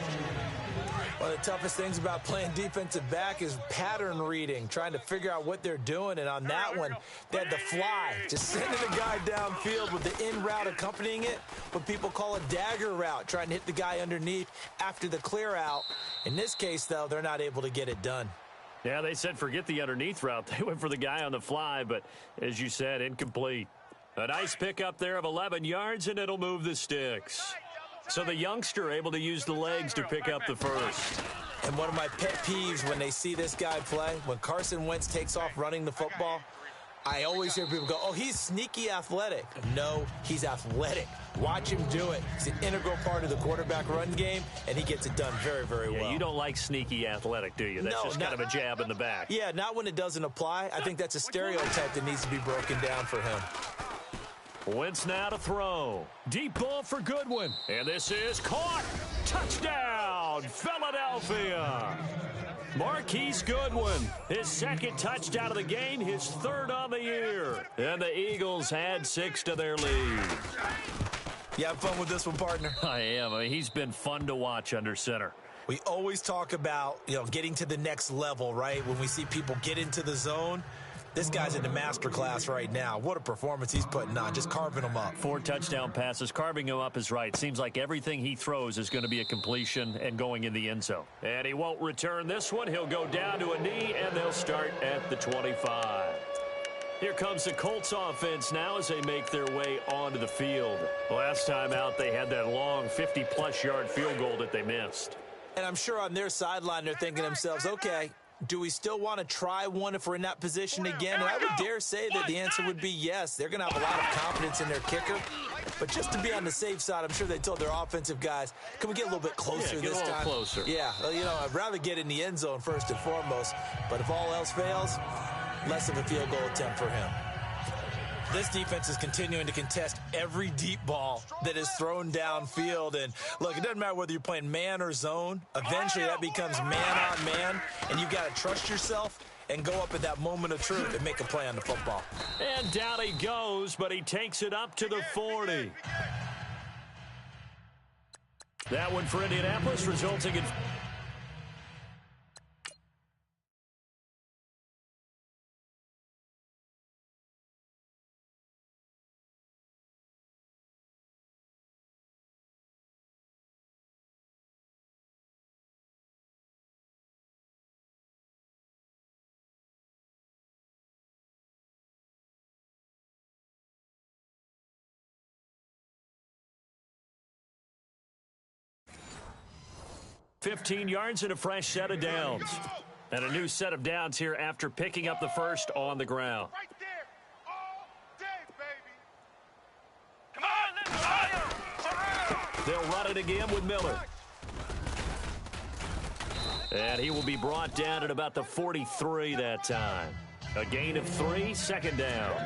C: One of the toughest things about playing defensive back is pattern reading, trying to figure out what they're doing. And on that one, they had the fly, just sending the guy downfield with the in route accompanying it, what people call a dagger route, trying to hit the guy underneath after the clear out. In this case, though, they're not able to get it done.
B: Yeah, they said forget the underneath route. They went for the guy on the fly, but as you said, incomplete. A nice pickup there of 11 yards, and it'll move the sticks. So the youngster able to use the legs to pick up the first.
C: And one of my pet peeves when they see this guy play, when Carson Wentz takes off running the football, I always hear people go, oh, he's sneaky athletic. No, he's athletic. Watch him do it. He's an integral part of the quarterback run game, and he gets it done very, very well.
B: You don't like sneaky athletic, do you? That's just kind of a jab in the back.
C: Yeah, not when it doesn't apply. I think that's a stereotype that needs to be broken down for him.
B: Wentz now to throw. Deep ball for Goodwin. And this is caught. Touchdown, Philadelphia. Marquise Goodwin, his second touchdown of the game, his third on the year. And the Eagles add 6 to their lead.
C: You have fun with this one, partner?
B: I am. I mean, he's been fun to watch under center.
C: We always talk about, getting to the next level, right? When we see people get into the zone. This guy's in the master class right now. What a performance he's putting on, just carving them up.
B: 4 touchdown passes. Carving him up is right. Seems like everything he throws is going to be a completion and going in the end zone. And he won't return this one. He'll go down to a knee, and they'll start at the 25. Here comes the Colts offense now as they make their way onto the field. Last time out, they had that long 50-plus yard field goal that they missed.
C: And I'm sure on their sideline they're thinking to themselves, okay, do we still want to try one if we're in that position again? And I would dare say that the answer would be yes. They're going to have a lot of confidence in their kicker. But just to be on the safe side, I'm sure they told their offensive guys, can we get a little bit closer this time?
B: Get a little closer.
C: Yeah, I'd rather get in the end zone first and foremost. But if all else fails, less of a field goal attempt for him. This defense is continuing to contest every deep ball that is thrown downfield. And look, it doesn't matter whether you're playing man or zone. Eventually that becomes man on man, and you've got to trust yourself and go up at that moment of truth and make a play on the football.
B: And down he goes, but he takes it up to the 40. That one for Indianapolis, resulting in... ...15 yards and a fresh set of downs. And a new set of downs here after picking up the first on the ground.
E: Right there, all day, baby.
D: Come on, let's fire!
B: They'll run it again with Miller. And he will be brought down at about the 43 that time. A gain of 3, second down.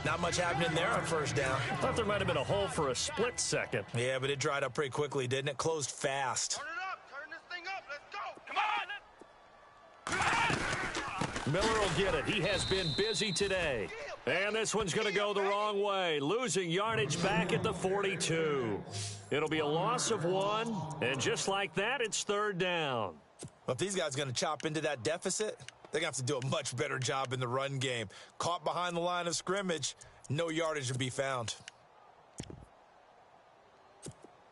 C: Not much happening there on first down.
B: Thought there might have been a hole for a split second.
C: Yeah, but it dried up pretty quickly, didn't it? Closed fast.
E: Turn it up, turn this thing up, let's go.
D: Come on!
B: Miller will get it. He has been busy today. And this one's going to go the wrong way. Losing yardage back at the 42. It'll be a loss of 1. And just like that, it's third down.
C: Well, if these guys are going to chop into that deficit, they're going to have to do a much better job in the run game. Caught behind the line of scrimmage, no yardage to be found.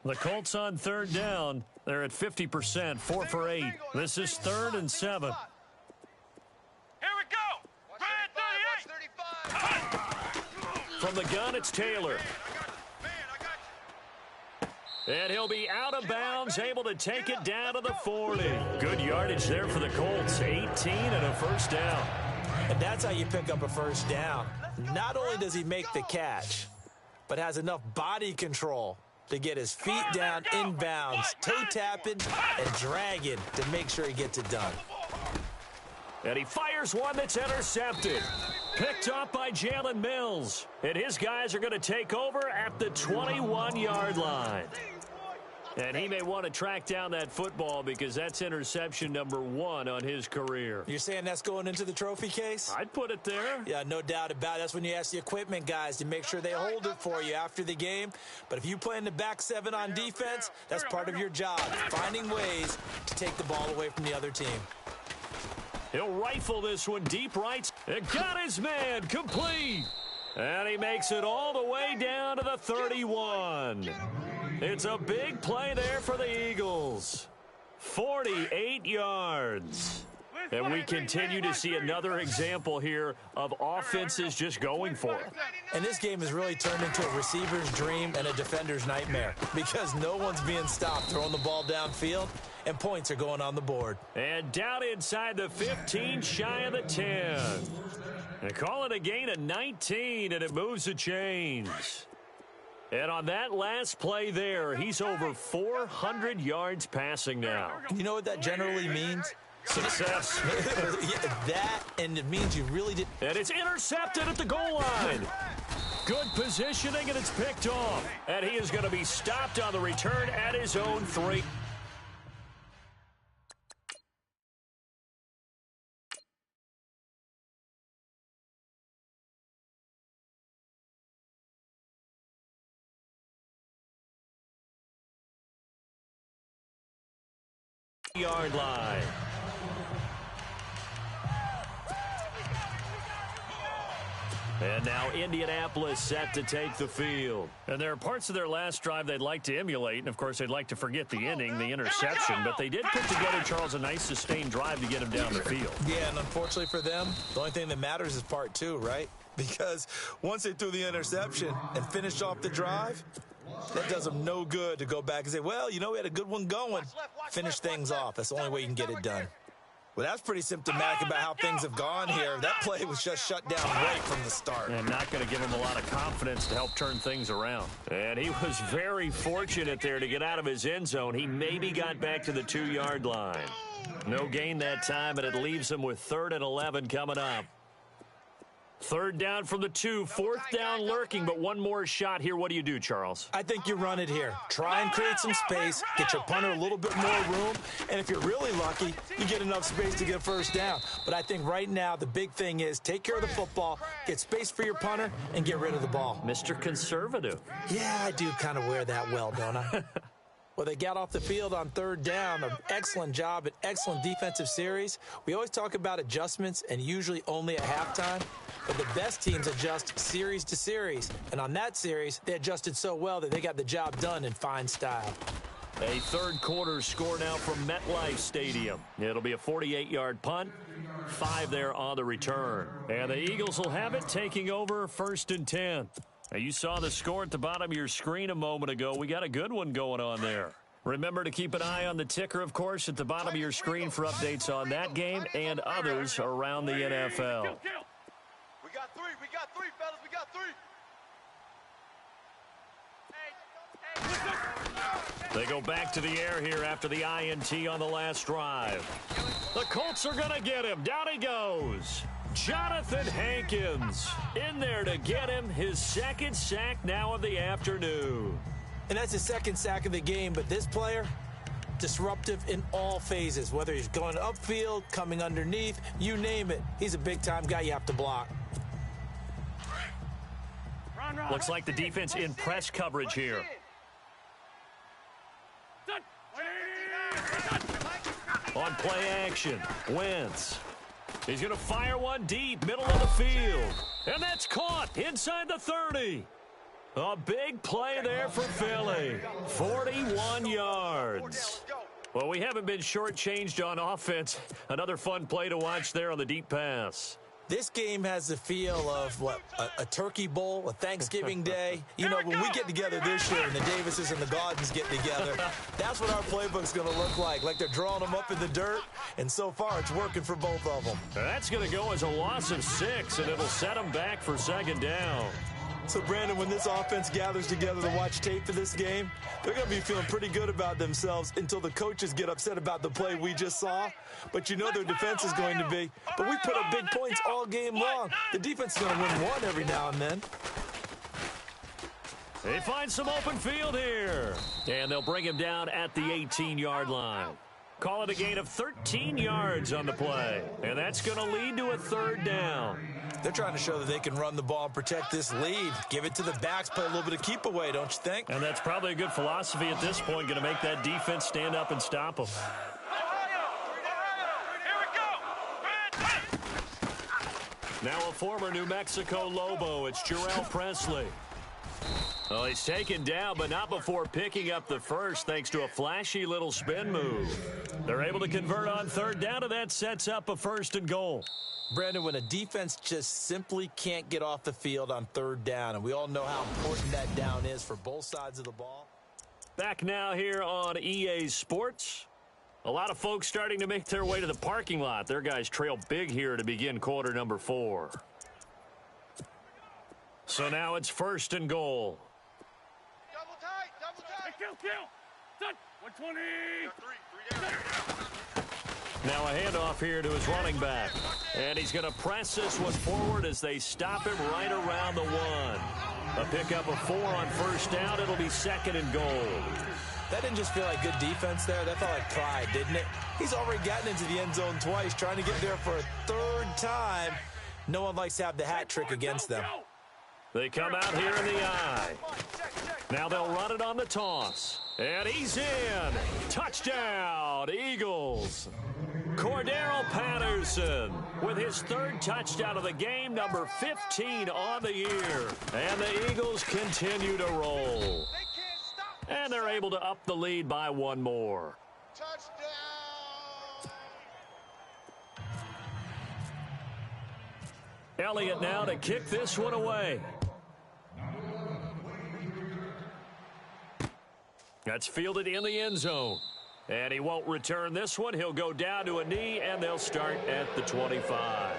B: The Colts on third down. They're at 50%, 4 for 8. This is 3rd and 7.
D: Here we go!
E: Watch
D: Red
E: 35,
D: 38!
B: From the gun, it's Taylor.
E: Man, I got you.
B: And he'll be out of bounds, able to take it down to the 40. Good yardage there for the Colts. 18 and a first down.
C: And that's how you pick up a first down. Not only does he make the catch, but has enough body control to get his feet down inbounds, toe tapping and dragging to make sure he gets it done.
B: And he fires one that's intercepted. Picked up by Jalen Mills. And his guys are going to take over at the 21-yard line. And he may want to track down that football because that's interception number 1 on his career.
C: You're saying that's going into the trophy case?
B: I'd put it there.
C: Yeah, no doubt about it. That's when you ask the equipment guys to make sure they hold it for you after the game. But if you play in the back 7 on defense, that's part of your job, finding ways to take the ball away from the other team.
B: He'll rifle this one deep right. And got his man complete. And he makes it all the way down to the 31. It's a big play there for the Eagles. 48 yards. And we continue to see another example here of offenses just going for it.
C: And this game has really turned into a receiver's dream and a defender's nightmare because no one's being stopped throwing the ball downfield, and points are going on the board.
B: And down inside the 15, shy of the 10. And call it a gain of 19, and it moves the chains. And on that last play there, he's over 400 yards passing now.
C: You know what that generally means?
B: Success.
C: Yeah, that, and it means you really did.
B: And it's intercepted at the goal line. Good positioning, and it's picked off. And he is going to be stopped on the return at his own 3. Yard line. And now Indianapolis set to take the field. And there are parts of their last drive they'd like to emulate. And, of course, they'd like to forget the inning, the interception. But they did put together, Charles, a nice sustained drive to get him down the field.
C: Yeah, and unfortunately for them, the only thing that matters is part 2, right? Because once they threw the interception and finished off the drive, that does them no good to go back and say, well, you know, we had a good one going. Finish things off. That's the only way you can get it done. Well, that's pretty symptomatic about how things have gone here. That play was just shut down right from the start.
B: And not going to give him a lot of confidence to help turn things around. And he was very fortunate there to get out of his end zone. He maybe got back to the 2-yard line. No gain that time, and it leaves him with 3rd and 11 coming up. Third down from the 2, fourth down lurking, but one more shot here. What do you do, Charles?
C: I think you run it here. Try and create some space, get your punter a little bit more room, and if you're really lucky, you get enough space to get a first down. But I think right now the big thing is take care of the football, get space for your punter, and get rid of the ball.
B: Mr. Conservative.
C: Yeah, I do kind of wear that well, don't I? Well, they got off the field on third down. An excellent job, an excellent defensive series. We always talk about adjustments, and usually only at halftime. But the best teams adjust series to series. And on that series, they adjusted so well that they got the job done in fine style.
B: A third quarter score now from MetLife Stadium. It'll be a 48-yard punt, 5 there on the return. And the Eagles will have it, taking over 1st and 10. Now, you saw the score at the bottom of your screen a moment ago. We got a good one going on there. Remember to keep an eye on the ticker, of course, at the bottom of your screen for updates on that game and others around the NFL.
E: We got three, fellas. We got 3.
B: They go back to the air here after the INT on the last drive. The Colts are going to get him. Down he goes. Jonathan Hankins in there to get him his second sack now of the afternoon.
C: And that's his second sack of the game, but this player, disruptive in all phases, whether he's going upfield, coming underneath, you name it. He's a big-time guy you have to block.
B: Looks like the defense in press coverage here. On play action, Wentz. He's going to fire one deep, middle of the field. And that's caught inside the 30. A big play there for Philly. 41 yards. Well, we haven't been shortchanged on offense. Another fun play to watch there on the deep pass.
C: This game has the feel of, what, a turkey bowl, a Thanksgiving day. You know, when we get together this year and the Davises and the Gaudens get together, that's what our playbook's going to look like they're drawing them up in the dirt, and so far it's working for both of them.
B: That's going to go as a loss of 6, and it'll set them back for 2nd down.
C: So, Brandon, when this offense gathers together to watch tape for this game, they're going to be feeling pretty good about themselves until the coaches get upset about the play we just saw. But you know their defense is going to be. But we put up big points all game long. The defense is going to win one every now and then.
B: They find some open field here. And they'll bring him down at the 18-yard line. Call it a gain of 13 yards on the play. And that's going to lead to a 3rd down.
C: They're trying to show that they can run the ball and protect this lead. Give it to the backs, play a little bit of keep away, don't you think?
B: And that's probably a good philosophy at this point, going to make that defense stand up and stop them. Now a former New Mexico Lobo, it's Jarrell Presley. Well, he's taken down, but not before picking up the first thanks to a flashy little spin move. They're able to convert on 3rd down, and that sets up a 1st and goal.
C: Brandon, when a defense just simply can't get off the field on 3rd down, and we all know how important that down is for both sides of the ball.
B: Back now here on EA Sports. A lot of folks starting to make their way to the parking lot. Their guys trail big here to begin quarter number 4. So now it's 1st and goal.
E: Double tight.
D: Kill. Done. 120.
B: Now a handoff here to his running back. And he's going to press this one forward as they stop him right around the 1. A pickup of 4 on 1st down. It'll be 2nd and goal.
C: That didn't just feel like good defense there. That felt like pride, didn't it? He's already gotten into the end zone twice, trying to get there for a 3rd time. No one likes to have the hat trick against them.
B: They come out here in the eye. Now they'll run it on the toss. And he's in. Touchdown, Eagles. Cordero Patterson with his 3rd touchdown of the game, number 15 on the year. And the Eagles continue to roll. And they're able to up the lead by 1 more.
E: Touchdown.
B: Elliott now to kick this one away. That's fielded in the end zone. And he won't return this one. He'll go down to a knee, and they'll start at the 25.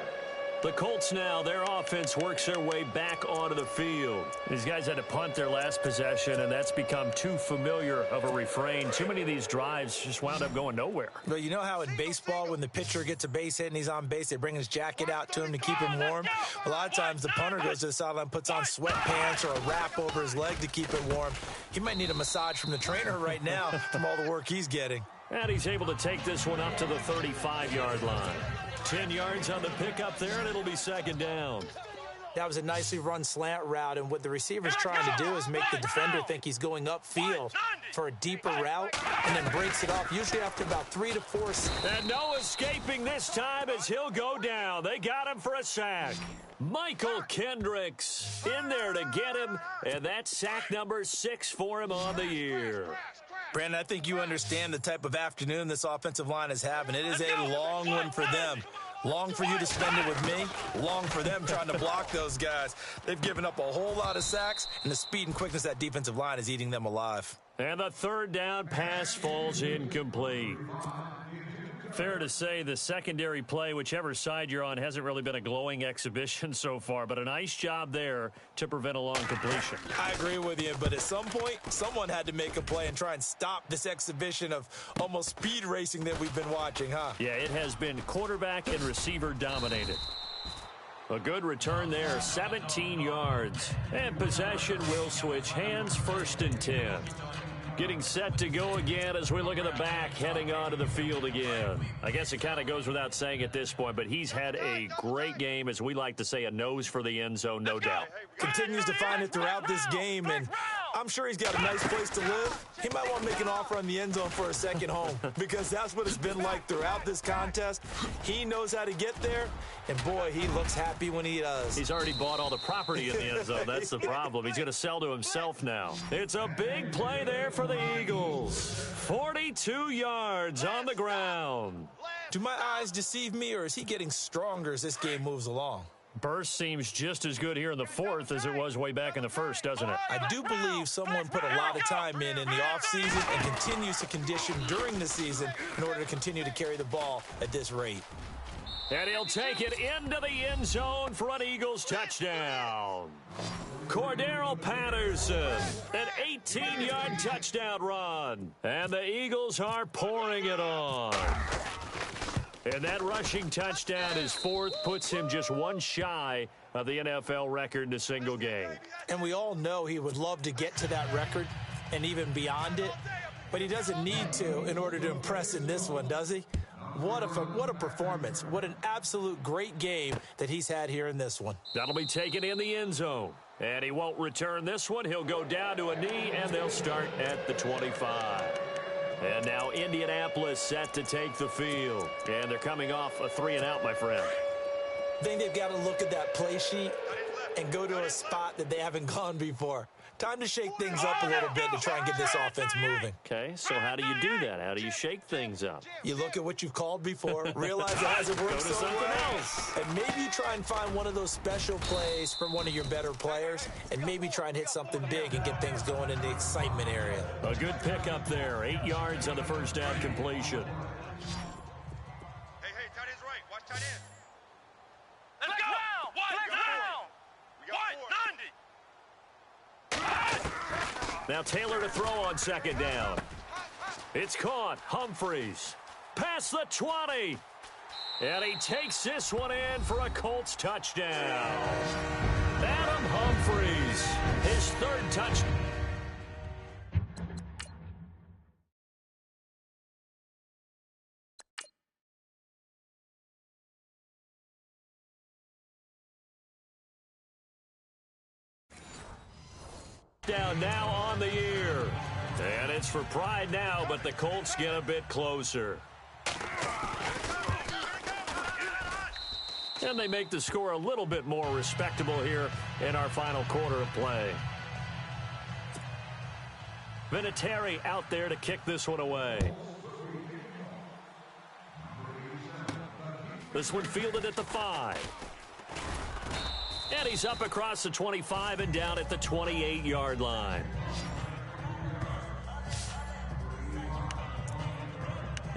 B: The Colts now, their offense works their way back onto the field. These guys had to punt their last possession, and that's become too familiar of a refrain. Too many of these drives just wound up going nowhere.
C: But you know how in baseball, when the pitcher gets a base hit and he's on base, they bring his jacket out to him to keep him warm? A lot of times the punter goes to the sideline, puts on sweatpants or a wrap over his leg to keep it warm. He might need a massage from the trainer right now from all the work he's getting.
B: And he's able to take this one up to the 35-yard line. 10 yards on the pickup there, and it'll be second down.
C: That was a nicely run slant route, and what the receiver's trying to do is make the defender think he's going upfield for a deeper route and then breaks it off, usually after about 3 to 4.
B: And no escaping this time as he'll go down. They got him for a sack. Michael Kendricks in there to get him, and that's sack number 6 for him on the year.
C: Brandon, I think you understand the type of afternoon this offensive line is having. It is a long one for them. Long for you to spend it with me. Long for them trying to block those guys. They've given up a whole lot of sacks, and the speed and quickness of that defensive line is eating them alive.
B: And the third down pass falls incomplete. Fair to say the secondary play, whichever side you're on, hasn't really been a glowing exhibition so far, but a nice job there to prevent a long completion.
C: I agree with you, but at some point, someone had to make a play and try and stop this exhibition of almost speed racing that we've been watching, huh?
B: Yeah, it has been quarterback and receiver dominated. A good return there, 17 yards. And possession will switch hands, 1st and 10. Getting set to go again as we look at the back, heading onto the field again. I guess it kind of goes without saying at this point, but he's had a great game, as we like to say, a nose for the end zone, no doubt.
C: Continues to find it throughout this game, and I'm sure he's got a nice place to live. He might want to make an offer on the end zone for a second home, because that's what it's been like throughout this contest. He knows how to get there, and boy, he looks happy when he does.
B: He's already bought all the property in the end zone. That's the problem. He's going to sell to himself now. It's a big play there for the Eagles. 42 yards on the ground.
C: Do my eyes deceive me, or is he getting stronger as this game moves along?
B: Burst seems just as good here in the 4th as it was way back in the 1st, doesn't it?
C: I do believe someone put a lot of time in the offseason and continues to condition during the season in order to continue to carry the ball at this rate.
B: And he'll take it into the end zone for an Eagles touchdown. Cordero Patterson, an 18-yard touchdown run. And the Eagles are pouring it on. And that rushing touchdown, his 4th, puts him just one shy of the NFL record in a single game.
C: And we all know he would love to get to that record and even beyond it, but he doesn't need to in order to impress in this one, does he? What a performance. What an absolute great game that he's had here in this one.
B: That'll be taken in the end zone. And he won't return this one. He'll go down to a knee, and they'll start at the 25. And now Indianapolis set to take the field. And they're coming off a 3-and-out, my friend.
C: I think they've got to look at that play sheet and go to a spot that they haven't gone before. Time to shake things up a little bit to try and get this offense moving.
B: Okay, so how do you do that? How do you shake things up?
C: You look at what you've called before, realize it hasn't worked so well, and maybe you try and find one of those special plays from one of your better players, and maybe try and hit something big and get things going in the excitement area.
B: A good pickup there, 8 yards on the first down completion.
E: Hey, tight end's right. Watch tight end.
D: Let's go! Let's go!
E: We got 4.
B: Now Taylor to throw on second down. It's caught. Humphreys. Past the 20. And he takes this one in for a Colts touchdown. Adam Humphreys, his 3rd touchdown. Down now on the year. And it's for pride now, but the Colts get a bit closer. And they make the score a little bit more respectable here in our final quarter of play. Vinatieri out there to kick this one away. This one fielded at the 5. And he's up across the 25 and down at the 28-yard line.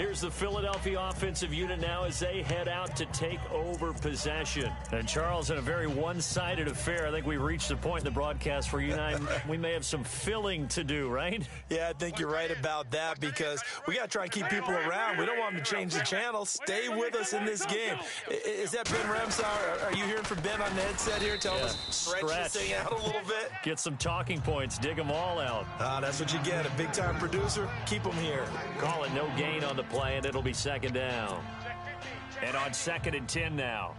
B: Here's the Philadelphia offensive unit now as they head out to take over possession. And, Charles, in a very one-sided affair, I think we've reached the point in the broadcast where you and I, we may have some filling to do, right?
C: Yeah, I think you're right about that because we got to try and keep people around. We don't want them to change the channel. Stay with us in this game. Is that Ben Remsauer? Are you hearing from Ben on the headset here? Tell us, stretch this thing out a little bit.
B: Get some talking points. Dig them all out.
C: That's what you get. A big-time producer. Keep them here.
B: Call it no gain on the play, and it'll be second down. And on 2nd and 10 now.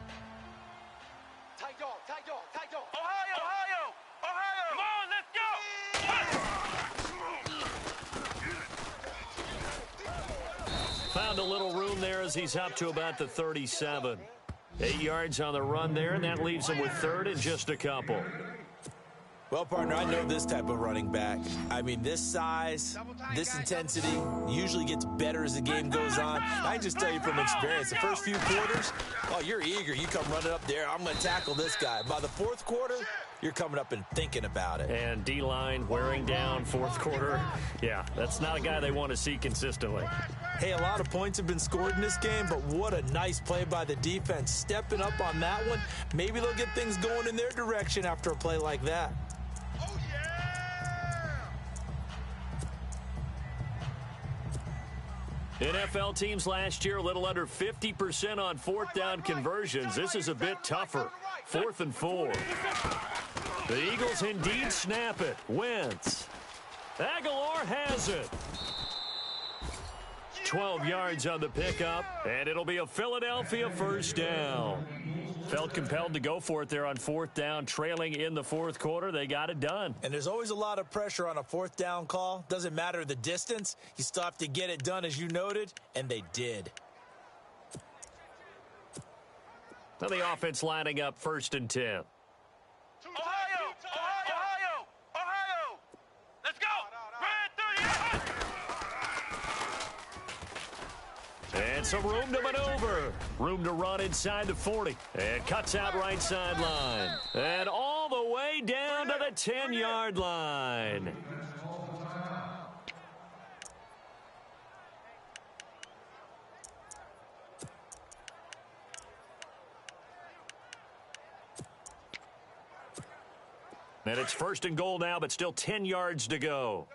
E: Tight dog. Ohio. Come on, let's go.
B: Found a little room there as he's up to about the 37. 8 yards on the run there, and that leaves him with 3rd and just a couple.
C: Well, partner, I know this type of running back. I mean, this size, this intensity usually gets better as the game goes on. I can just tell you from experience, the first few quarters, oh, you're eager. You come running up there, I'm going to tackle this guy. By the 4th quarter, you're coming up and thinking about it.
B: And D-line wearing down 4th quarter. Yeah, that's not a guy they want to see consistently.
C: Hey, a lot of points have been scored in this game, but what a nice play by the defense. Stepping up on that one, maybe they'll get things going in their direction after a play like that.
B: NFL teams last year a little under 50% on 4th down conversions. This is a bit tougher. 4th and 4. The Eagles indeed snap it. Wentz. Aguilar has it. 12 yards on the pickup, and it'll be a Philadelphia first down. Felt compelled to go for it there on 4th down, trailing in the 4th quarter. They got it done.
C: And there's always a lot of pressure on a 4th down call. Doesn't matter the distance. You still have to get it done, as you noted, and they did.
B: Now the offense lining up 1st and 10.
E: Ohio. Let's go.
B: And some room to maneuver. Room to run inside the 40. And cuts out right sideline. And all the way down to the 10-yard line. And it's 1st and goal now, but still 10 yards to go.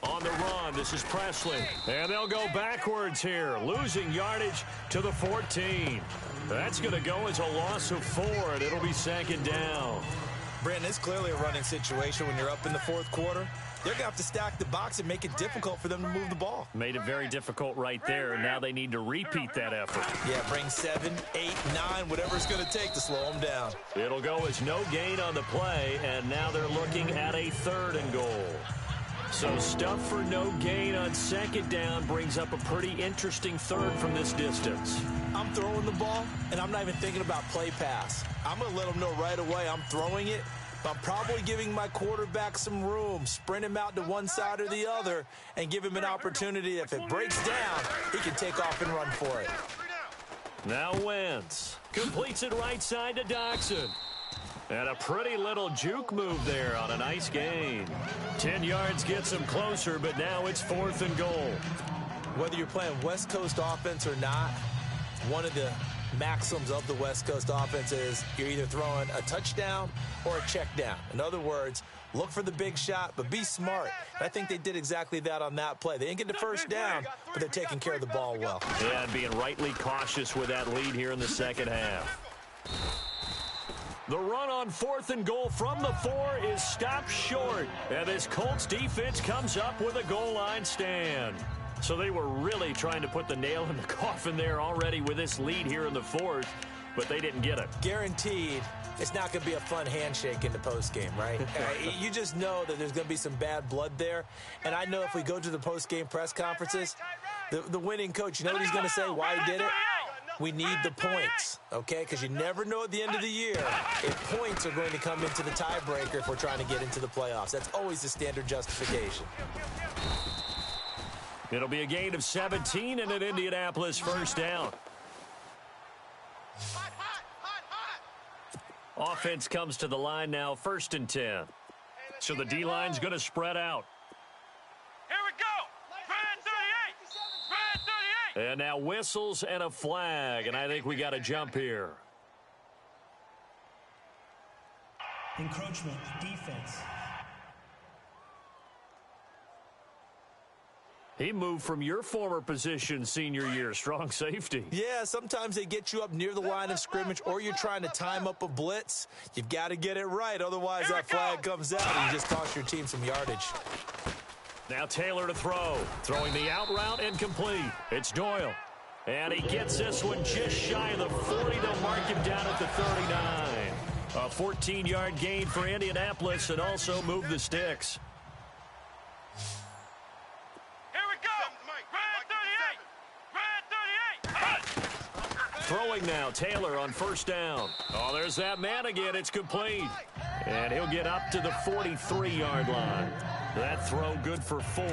B: On the run, this is Presley. And they'll go backwards here, losing yardage to the 14. That's going to go as a loss of 4, and it'll be 2nd down.
C: Brandon, it's clearly a running situation when you're up in the 4th quarter. They're going to have to stack the box and make it difficult for them to move the ball.
B: Made it very difficult right there, and now they need to repeat that effort.
C: Yeah, bring 7, 8, 9, whatever it's going to take to slow them down.
B: It'll go as no gain on the play, and now they're looking at a 3rd and goal. So stuff for no gain on 2nd down brings up a pretty interesting 3rd from this distance.
C: I'm throwing the ball, and I'm not even thinking about play pass. I'm going to let them know right away I'm throwing it. I'm probably giving my quarterback some room, sprint him out to one side or the other, and give him an opportunity. If it breaks down, he can take off and run for it.
B: Now Wentz completes it right side to Doxson. And a pretty little juke move there on a nice gain. 10 yards gets him closer, but now it's 4th and goal.
C: Whether you're playing West Coast offense or not, one of the maxims of the West Coast offense is you're either throwing a touchdown or a check down. In other words, look for the big shot, but be smart. And I think they did exactly that on that play. They didn't get the first down, but they're taking care of the ball well.
B: Yeah, and being rightly cautious with that lead here in the second half. The run on 4th and goal from the 4 is stopped short. And this Colts defense comes up with a goal line stand. So they were really trying to put the nail in the coffin there already with this lead here in the 4th, but they didn't get it.
C: Guaranteed it's not going to be a fun handshake in the postgame, right? You just know that there's going to be some bad blood there. And I know if we go to the postgame press conferences, the winning coach, you know what he's going to say, why he did it? We need the points, okay? Because you never know at the end of the year if points are going to come into the tiebreaker if we're trying to get into the playoffs. That's always the standard justification.
B: It'll be a gain of 17 and an Indianapolis first down.
E: Hot.
B: Offense comes to the line now, 1st and 10.
E: Hey,
B: So the D-line's going to spread out.
D: Here we go. Spread 38. Spread 38.
B: And now whistles and a flag, and I think we got a jump here.
F: Encroachment, defense.
B: He moved from your former position senior year, strong safety.
C: Yeah, sometimes they get you up near the line of scrimmage, or you're trying to time up a blitz. You've got to get it right, otherwise that flag comes out and you just cost your team some yardage.
B: Now Taylor to throw. Throwing the out route incomplete. It's Doyle. And he gets this one just shy of the 40. They'll mark him down at the 39. A 14-yard gain for Indianapolis and also move the sticks. Throwing now, Taylor on first down. Oh, there's that man again. It's complete. And he'll get up to the 43-yard line. That throw good for 4.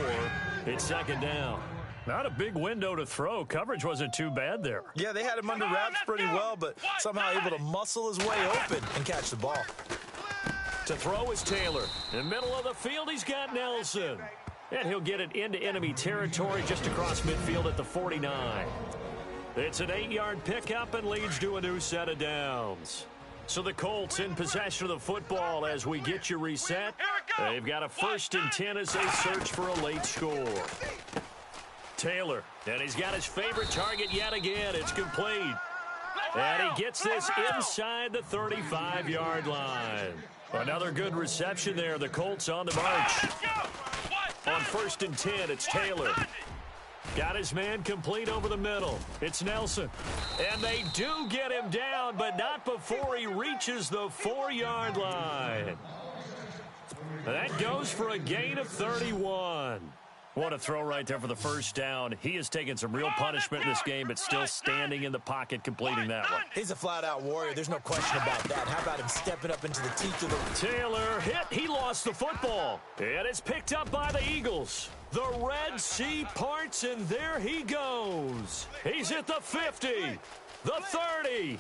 B: It's second down. Not a big window to throw. Coverage wasn't too bad there.
C: Yeah, they had him under wraps pretty well, but somehow able to muscle his way open and catch the ball.
B: To throw is Taylor. In the middle of the field, he's got Nelson. And he'll get it into enemy territory just across midfield at the 49. It's an 8-yard pickup and leads to a new set of downs. So the Colts in possession of the football as we get you reset. They've got a 1st and 10 as they search for a late score. Taylor, and he's got his favorite target yet again. It's complete. And he gets this inside the 35-yard line. Another good reception there. The Colts on the march. On 1st and 10, it's Taylor. Got his man complete over the middle. It's Nelson. And they do get him down, but not before he reaches the 4-yard line. That goes for a gain of 31. What a throw right there for the first down. He has taken some real punishment in this game, but still standing in the pocket completing that one.
C: He's a flat-out warrior. There's no question about that. How about him stepping up into the teeth of the...
B: Taylor hit. He lost the football. And it's picked up by the Eagles. The Red Sea parts, and there he goes. He's at the 50, the 30,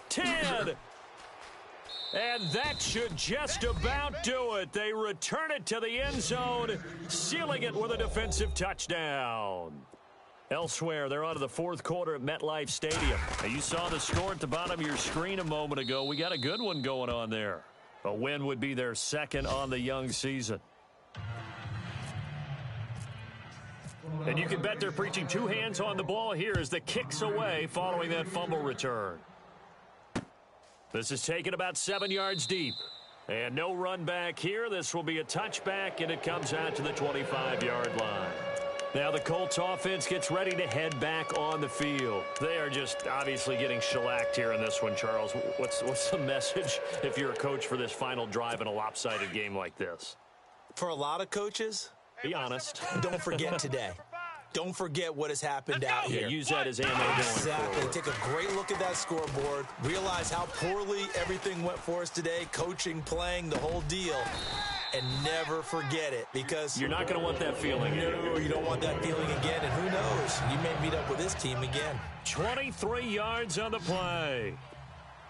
B: 10. And that should just about do it. They return it to the end zone, sealing it with a defensive touchdown. Elsewhere, they're on to the 4th quarter at MetLife Stadium. Now, you saw the score at the bottom of your screen a moment ago. We got a good one going on there. A win would be their 2nd on the young season. And you can bet they're preaching 2 hands on the ball here as the kick's away following that fumble return. This is taken about 7 yards deep. And no run back here. This will be a touchback, and it comes out to the 25-yard line. Now the Colts offense gets ready to head back on the field. They are just obviously getting shellacked here in this one, Charles. What's the message if you're a coach for this final drive in a lopsided game like this?
C: For a lot of coaches,
B: be honest.
C: Don't forget today. Don't forget what has happened out here.
B: Yeah, use that as ammo going
C: Exactly.
B: forward.
C: Take a great look at that scoreboard. Realize how poorly everything went for us today. Coaching, playing, the whole deal. And never forget it, because
B: you're not going to want that feeling.
C: No, you don't want that feeling again. And who knows? You may meet up with this team again.
B: 23 yards on the play.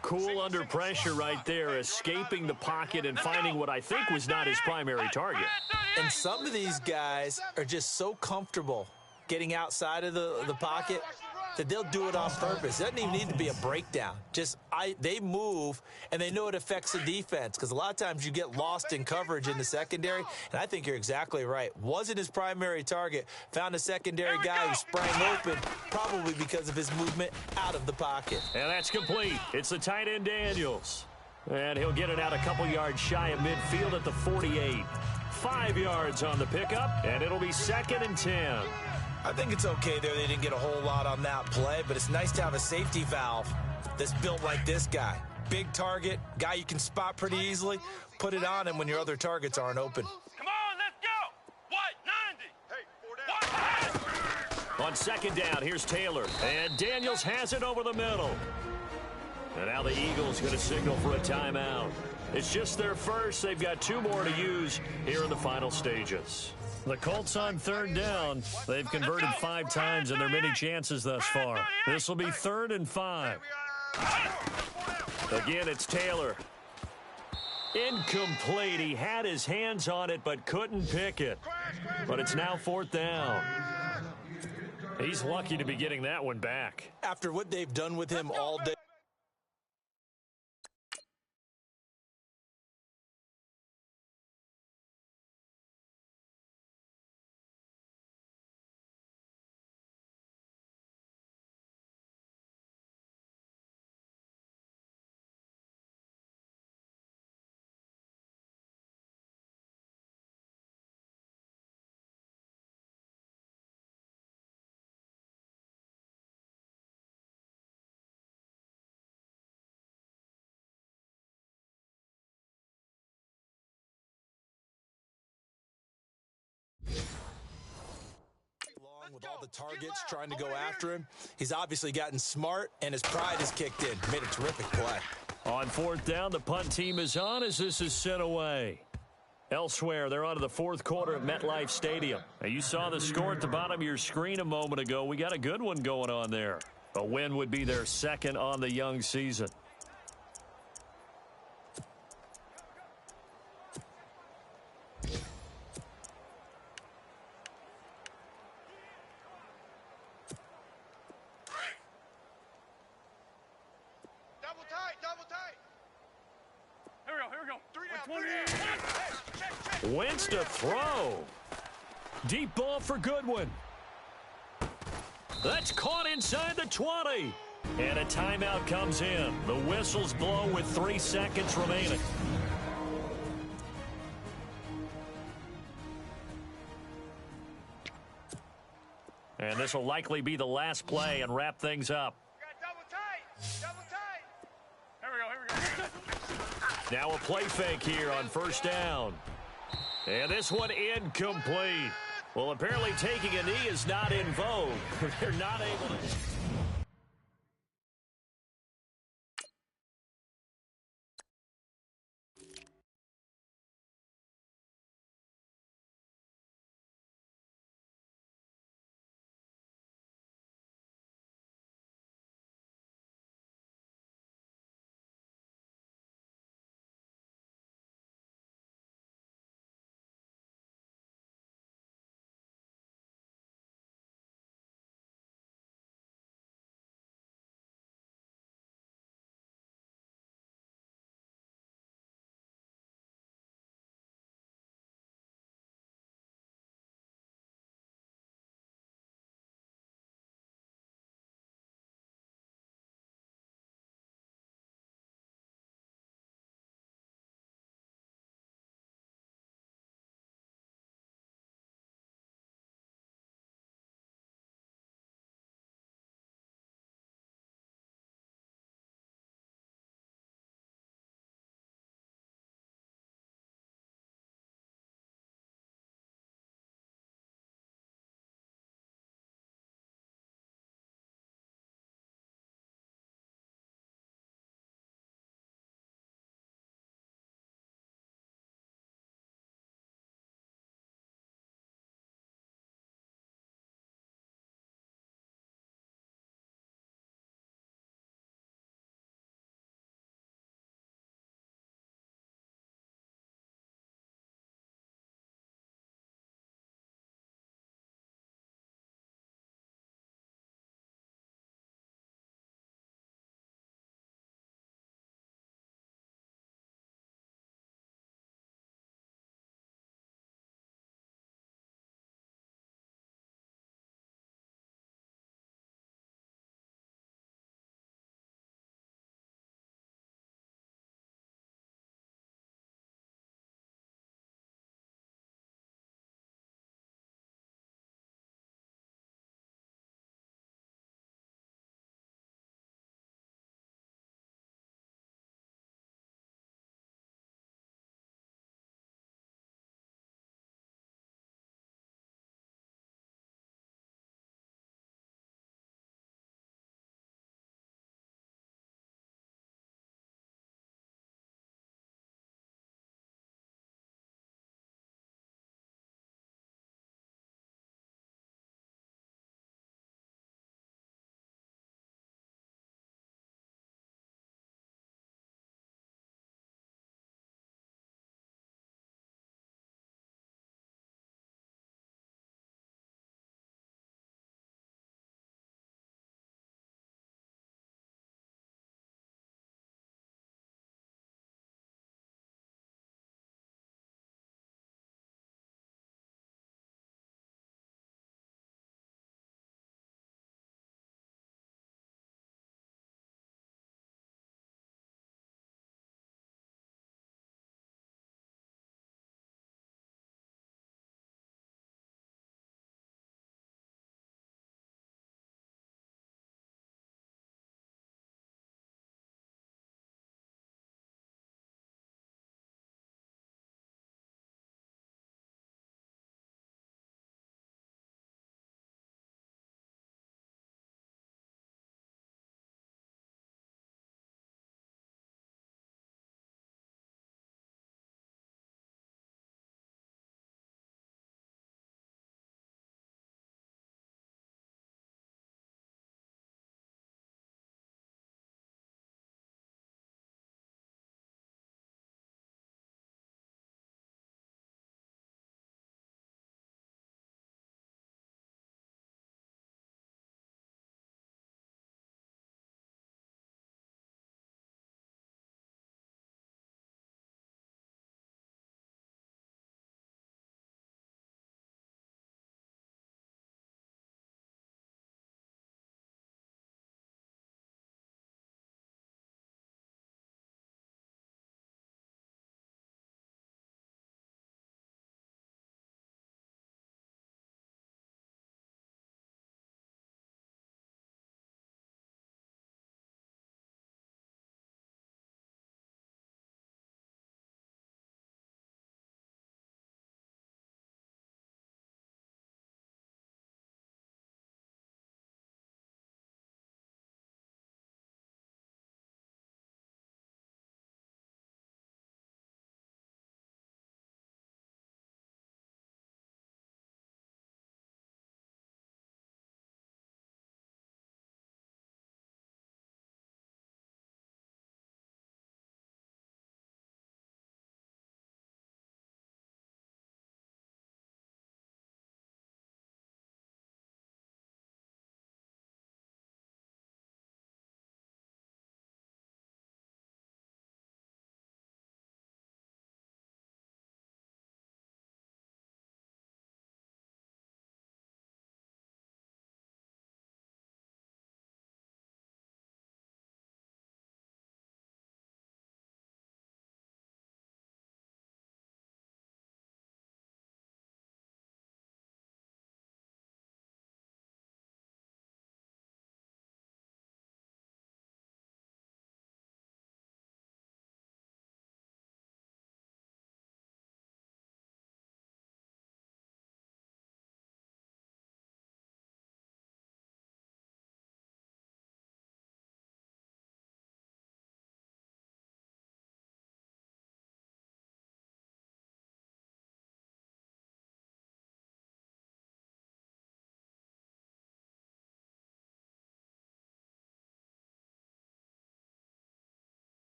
B: Cool under pressure right there, escaping the pocket and finding what I think was not his primary target.
C: And some of these guys are just so comfortable getting outside of the pocket that they'll do it on purpose. It doesn't even need to be a breakdown. They move, and they know it affects the defense, because a lot of times you get lost in coverage in the secondary, and I think you're exactly right. Wasn't his primary target. Found a secondary guy who sprang open, probably because of his movement out of the pocket.
B: And that's complete. It's the tight end Daniels. And he'll get it out a couple yards shy of midfield at the 48. 5 yards on the pickup, and it'll be 2nd and 10.
C: I think it's okay there. They didn't get a whole lot on that play, but it's nice to have a safety valve that's built like this guy. Big target, guy you can spot pretty easily. Put it on him when your other targets aren't open.
D: Come on, let's go. What, 90? Hey, 4 down.
B: On 2nd down, here's Taylor. And Daniels has it over the middle. And now the Eagles going to signal for a timeout. It's just their first. They've got 2 more to use here in the final stages. The Colts on 3rd down. They've converted 5 times in their many chances thus far. This will be 3rd and 5. Again, it's Taylor. Incomplete. He had his hands on it but couldn't pick it. But it's now 4th down. He's lucky to be getting that one back.
C: After what they've done with him all day. With all the targets trying to go after him, he's obviously gotten smart, and his pride has kicked in. Made a terrific play.
B: On 4th down, the punt team is on as this is sent away. Elsewhere, they're on to the 4th quarter at MetLife Stadium. Now, you saw the score at the bottom of your screen a moment ago. We got a good one going on there. A win would be their 2nd on the young season. Wentz to throw. Deep ball for Goodwin. That's caught inside the 20. And a timeout comes in. The whistles blow with 3 seconds remaining. And this will likely be the last play and wrap things up. Now a play fake here on 1st down. And this one incomplete. Well, apparently taking a knee is not in vogue. They're not able to...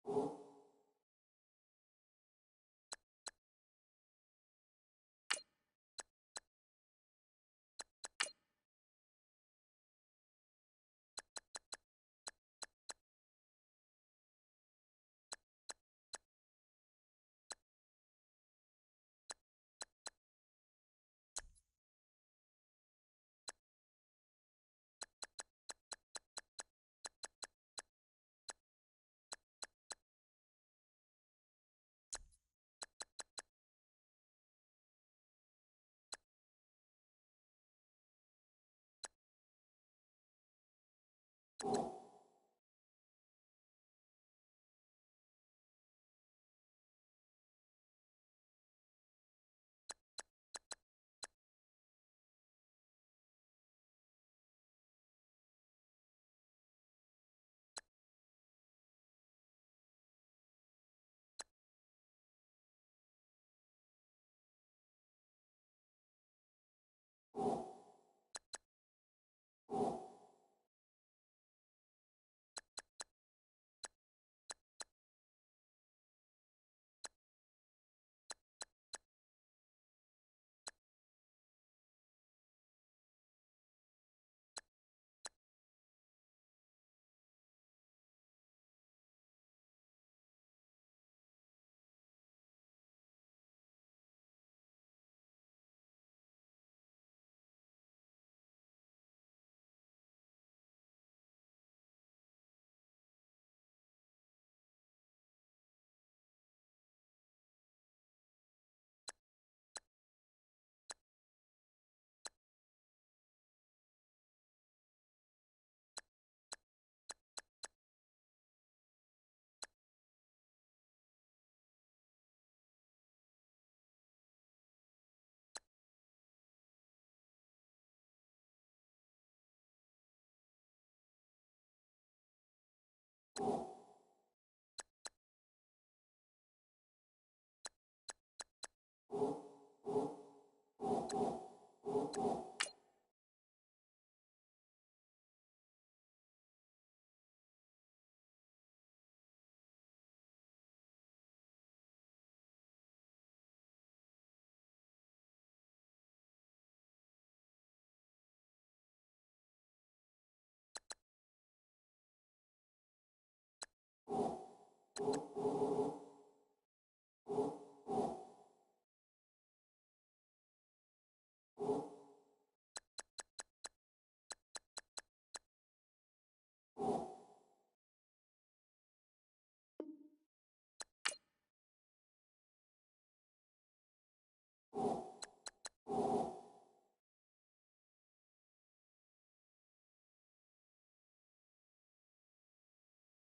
F: you